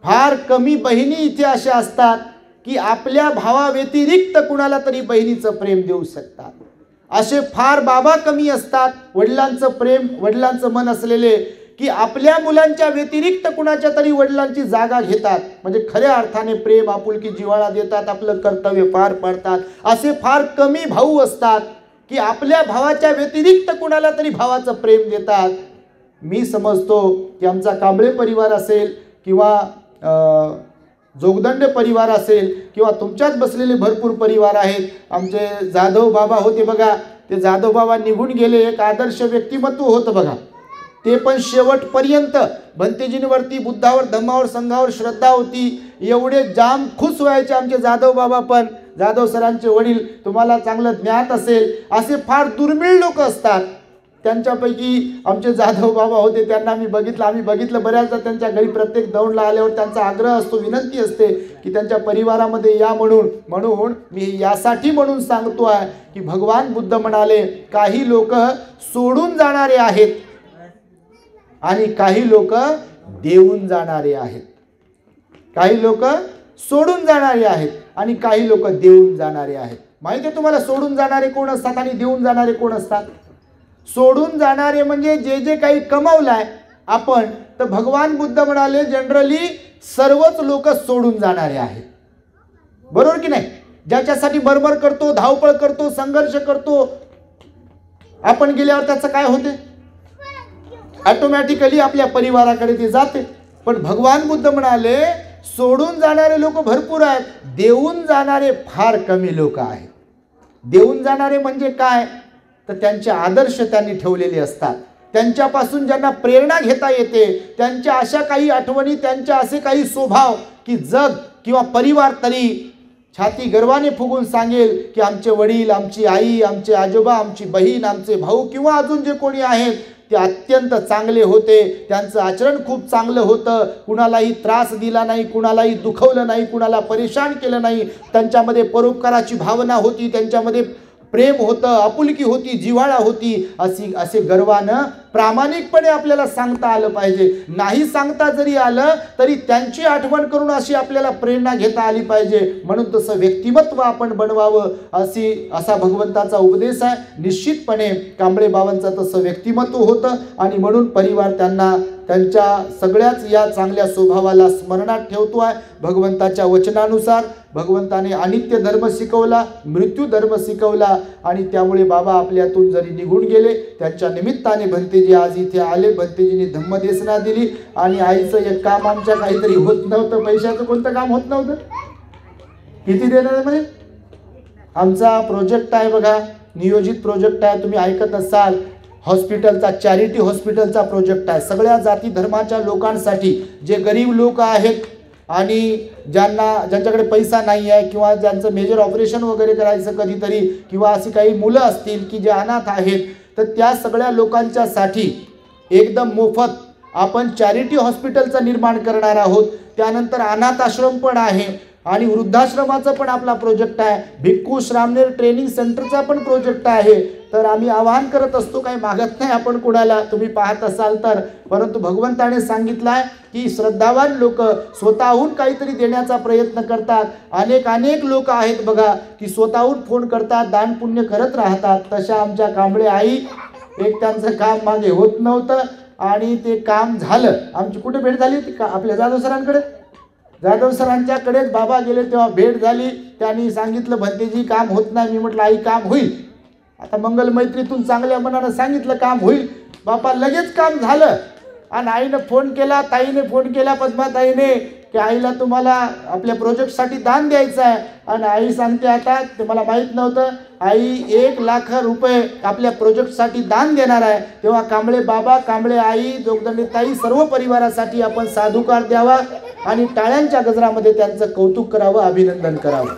फार कमी बहिणी इथे अशा असतात की आपल्या भावाव्यतिरिक्त कुणाला तरी बहिणीचं प्रेम देऊ शकतात. असे फार बाबा कमी असतात, वडिलांचं प्रेम, वडिलांचं मन असलेले, की आपल्या मुलांच्या व्यतिरिक्त कुणाच्या तरी वडिलांची जागा घेतात. म्हणजे खऱ्या अर्थाने प्रेम, आपुलकी, जिव्हाळा देतात, आपलं कर्तव्य पार पाडतात. असे फार कमी भाऊ असतात की आपल्या भावाच्या व्यतिरिक्त कुणाला तरी भावाचं प्रेम देतात. मी समजतो की आमचा कांबळे परिवार असेल किंवा जोगदंड परिवार असेल किंवा तुमच्याच बसलेले भरपूर परिवार आहेत. आमचे जाधव बाबा होते बघा, ते जाधव बाबा निघून गेले, एक आदर्श व्यक्तिमत्व होतं बघा. ते पण शेवटपर्यंत भंतेजींवरती, बुद्धावर, धम्मावर, संघावर श्रद्धा होती. एवढे जाम खुश व्हायचे आमचे जाधव बाबा पण, जाधव सरांचे वडील, तुम्हाला चांगलं ज्ञात असेल. असे फार दुर्मिळ लोक असतात. त्यांच्यापैकी आमचे जाधव बाबा होते, त्यांना आम्ही बघितलं बऱ्याचदा त्यांच्या घरी. प्रत्येक दौंडला आल्यावर त्यांचा आग्रह असतो, विनंती असते की त्यांच्या परिवारामध्ये या म्हणून मी यासाठी म्हणून सांगतो आहे की भगवान बुद्ध म्हणाले, काही लोक सोडून जाणारे आहेत आणि काही लोक देऊन जाणारे आहेत. काही लोक सोडून जाणारे आहेत आणि काही लोक देऊन जाणारे आहेत. माहिती आहे तुम्हाला सोडून जाणारे कोण असतात आणि देऊन जाणारे कोण असतात? सोडून जाणारे म्हणजे जे काही कमावलाय आपण, तर भगवान बुद्ध म्हणाले जनरली सर्वच लोक सोडून जाणारे आहेत. बरोबर की नाही? ज्याच्यासाठी बरोबर करतो, धावपळ करतो, संघर्ष करतो, आपण गेल्यावर त्याचं काय होते? ऑटोमॅटिकली आपल्या परिवाराकडे ते जाते. पण भगवान बुद्ध म्हणाले सोडून जाणारे लोक भरपूर आहेत, देऊन जाणारे फार कमी लोक आहेत. देऊन जाणारे म्हणजे काय? तर त्यांचे आदर्श त्यांनी ठेवलेले असतात, त्यांच्यापासून ज्यांना प्रेरणा घेता येते, त्यांच्या अशा काही आठवणी, त्यांच्या असे काही स्वभाव की जग किंवा परिवार तरी छाती गर्वाने फुगून सांगेल की आमचे वडील, आमची आई, आमचे आजोबा, आमची बहीण, आमचे भाऊ किंवा अजून जे कोणी आहेत ते अत्यंत चांगले होते. त्यांचं आचरण खूप चांगलं होतं, कुणालाही त्रास दिला नाही, कुणालाही दुखवलं नाही, कुणाला परेशान केलं नाही. त्यांच्यामध्ये परोपकाराची भावना होती, त्यांच्यामध्ये प्रेम होतं, आपुलकी होती, जिव्हाळा होती. असे गर्वानं प्रामाणिकपणे आपल्याला सांगता आलं पाहिजे. नाही सांगता जरी आलं तरी त्यांची आठवण करून अशी आपल्याला प्रेरणा घेता आली पाहिजे. म्हणून तसं व्यक्तिमत्व आपण बनवावं असा भगवंताचा उपदेश आहे. निश्चितपणे कांबळे बाबांचं तसं व्यक्तिमत्व होतं आणि म्हणून परिवार त्यांना त्यांच्या सगळ्याच या चांगल्या स्वभावाला स्मरणात ठेवतो आहे. भगवंताच्या वचनानुसार भगवंताने अनित्य धर्म शिकवला, मृत्यू धर्म शिकवला आणि त्यामुळे बाबा आपल्यातून जरी निघून गेले, त्यांच्या निमित्ताने भंतेजी आज इथे आले. भंतेजींनी धम्मदेसना दिली आणि आईचं एक काम आमच्या काहीतरी होत नव्हतं. पैशाचं कोणतं काम होत नव्हतं. किती देणार म्हणजे आमचा प्रोजेक्ट आहे बघा, नियोजित प्रोजेक्ट आहे, तुम्ही ऐकत असाल. हॉस्पिटलचा, चॅरिटी हॉस्पिटलचा प्रोजेक्ट आहे. सगळ्या जाती धर्माच्या लोकांसाठी, जे गरीब लोक आहेत आणि ज्यांच्याकडे पैसा नाही आहे किंवा ज्यांचं मेजर ऑपरेशन वगैरे करायचं कधीतरी, किंवा अशी काही मुलं असतील की जे अनाथ आहेत, तर त्या सगळ्या लोकांच्यासाठी एकदम मोफत आपण चॅरिटी हॉस्पिटलचं निर्माण करणार आहोत. त्यानंतर अनाथ आश्रम पण आहे आणि वृद्धाश्रमाचा पण आपला प्रोजेक्ट आहे. भिक्खू श्रामणेर ट्रेनिंग सेंटरचा पण प्रोजेक्ट आहे. तर आम्ही आवाहन करत असतो, काही मागत नाही आपण कुणाला, तुम्ही पाहत असाल तर. परंतु भगवंताने सांगितलं आहे की श्रद्धावान लोक स्वतःहून काहीतरी देण्याचा प्रयत्न करतात. अनेक लोक आहेत बघा की स्वतःहून फोन करतात, दान पुण्य करत राहतात. तशा आमच्या कांबळे आई, एक त्यांचं काम मागे होत नव्हतं आणि ते काम झालं. आमची कुठे भेट झाली होती का? आपल्या जाधव सरांकडे. जाधव सरांच्याकडेच बाबा गेले तेव्हा भेट झाली. त्यांनी सांगितलं भंतेजी काम होत नाही. मी म्हटलं आई काम होईल. आता मंगल मैत्रीतून चांगल्या मनानं सांगितलं काम होईल. बापा लगेच काम झालं. आणि आईनं फोन केला, ताईने फोन केला, पद्माताईने, की आईला तुम्हाला आपल्या प्रोजेक्टसाठी दान द्यायचं आहे. आणि आई सांगते आता, ते मला माहीत नव्हतं, आई 1 लाख रुपये आपल्या प्रोजेक्टसाठी दान देणार आहे. तेव्हा कांबळे बाबा, कांबळे आई, जोगदंडे ताई सर्व परिवारासाठी आपण साधुकार द्यावा आणि टाळ्यांच्या गजरामध्ये त्यांचं कौतुक करावं, अभिनंदन करावं.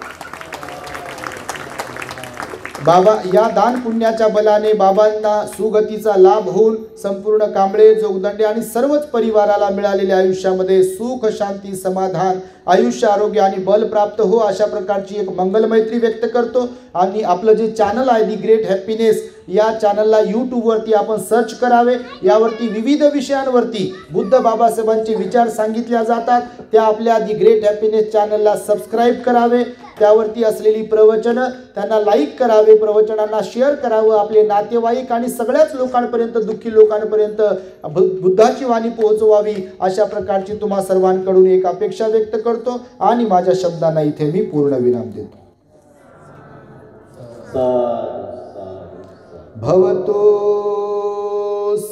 बाबा या दान पुण्याच्या बलाने बाबांना सुगतीचा लाभ होऊन संपूर्ण कांबळे, जोगदंडे आणि सर्वच परिवाराला मिळालेल्या आयुष्यामध्ये सुख, शांती, समाधान, आयुष्य, आरोग्य आणि बल प्राप्त हो, अशा प्रकारची एक मंगलमैत्री व्यक्त करतो. आणि आपलं जे चॅनल आहे दी ग्रेट हॅपीनेस, या चॅनलला यूट्यूबवरती आपण सर्च करावे. यावरती विविध विषयांवरती बुद्ध बाबासाहेबांचे विचार सांगितल्या जातात. त्या आपल्या दी ग्रेट हॅपीनेस चॅनलला सबस्क्राईब करावे. त्यावरती असलेली प्रवचनं त्यांना लाईक करावे, प्रवचनांना शेअर करावं, आपले नातेवाईक आणि सगळ्याच लोकांपर्यंत, दुःखी लोकांपर्यंत बुद्धाची वाणी पोहोचवावी, अशा प्रकारची तुम्हा सर्वांकडून एक अपेक्षा व्यक्त करतो. आणि माझ्या शब्दांना इथे मी पूर्ण विराम देतो. भवतो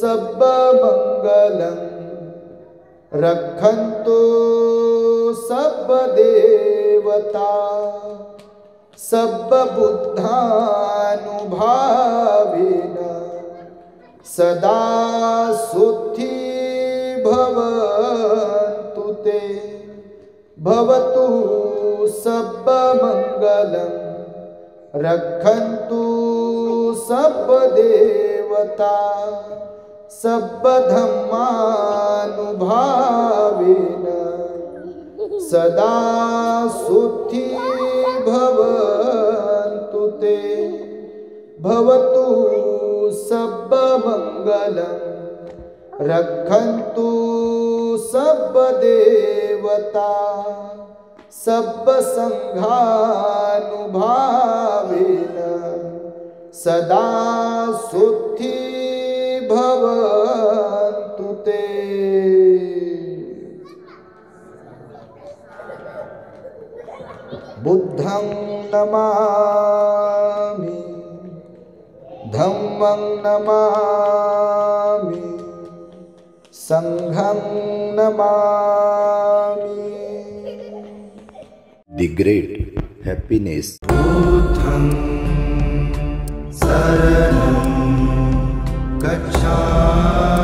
सब मंगलम रक्षन्तु सब देवता सब बुद्धानुभावेन सदा सुखी भवन्तु ते. भवतु सब मंगलम रक्षन्तु सब देवता सब धम्मानुभावेन सदा सुखी भवन्तु ते. भवतु सब मंगलम रक्षन्तु सब देवता सब संघानुभावेन सदा सुखी भवन्तु ते. बुद्धं नमामि, धम्मं नमामि, संघं नमामि. The Great Happiness. बुद्धं शरणं गच्छामि.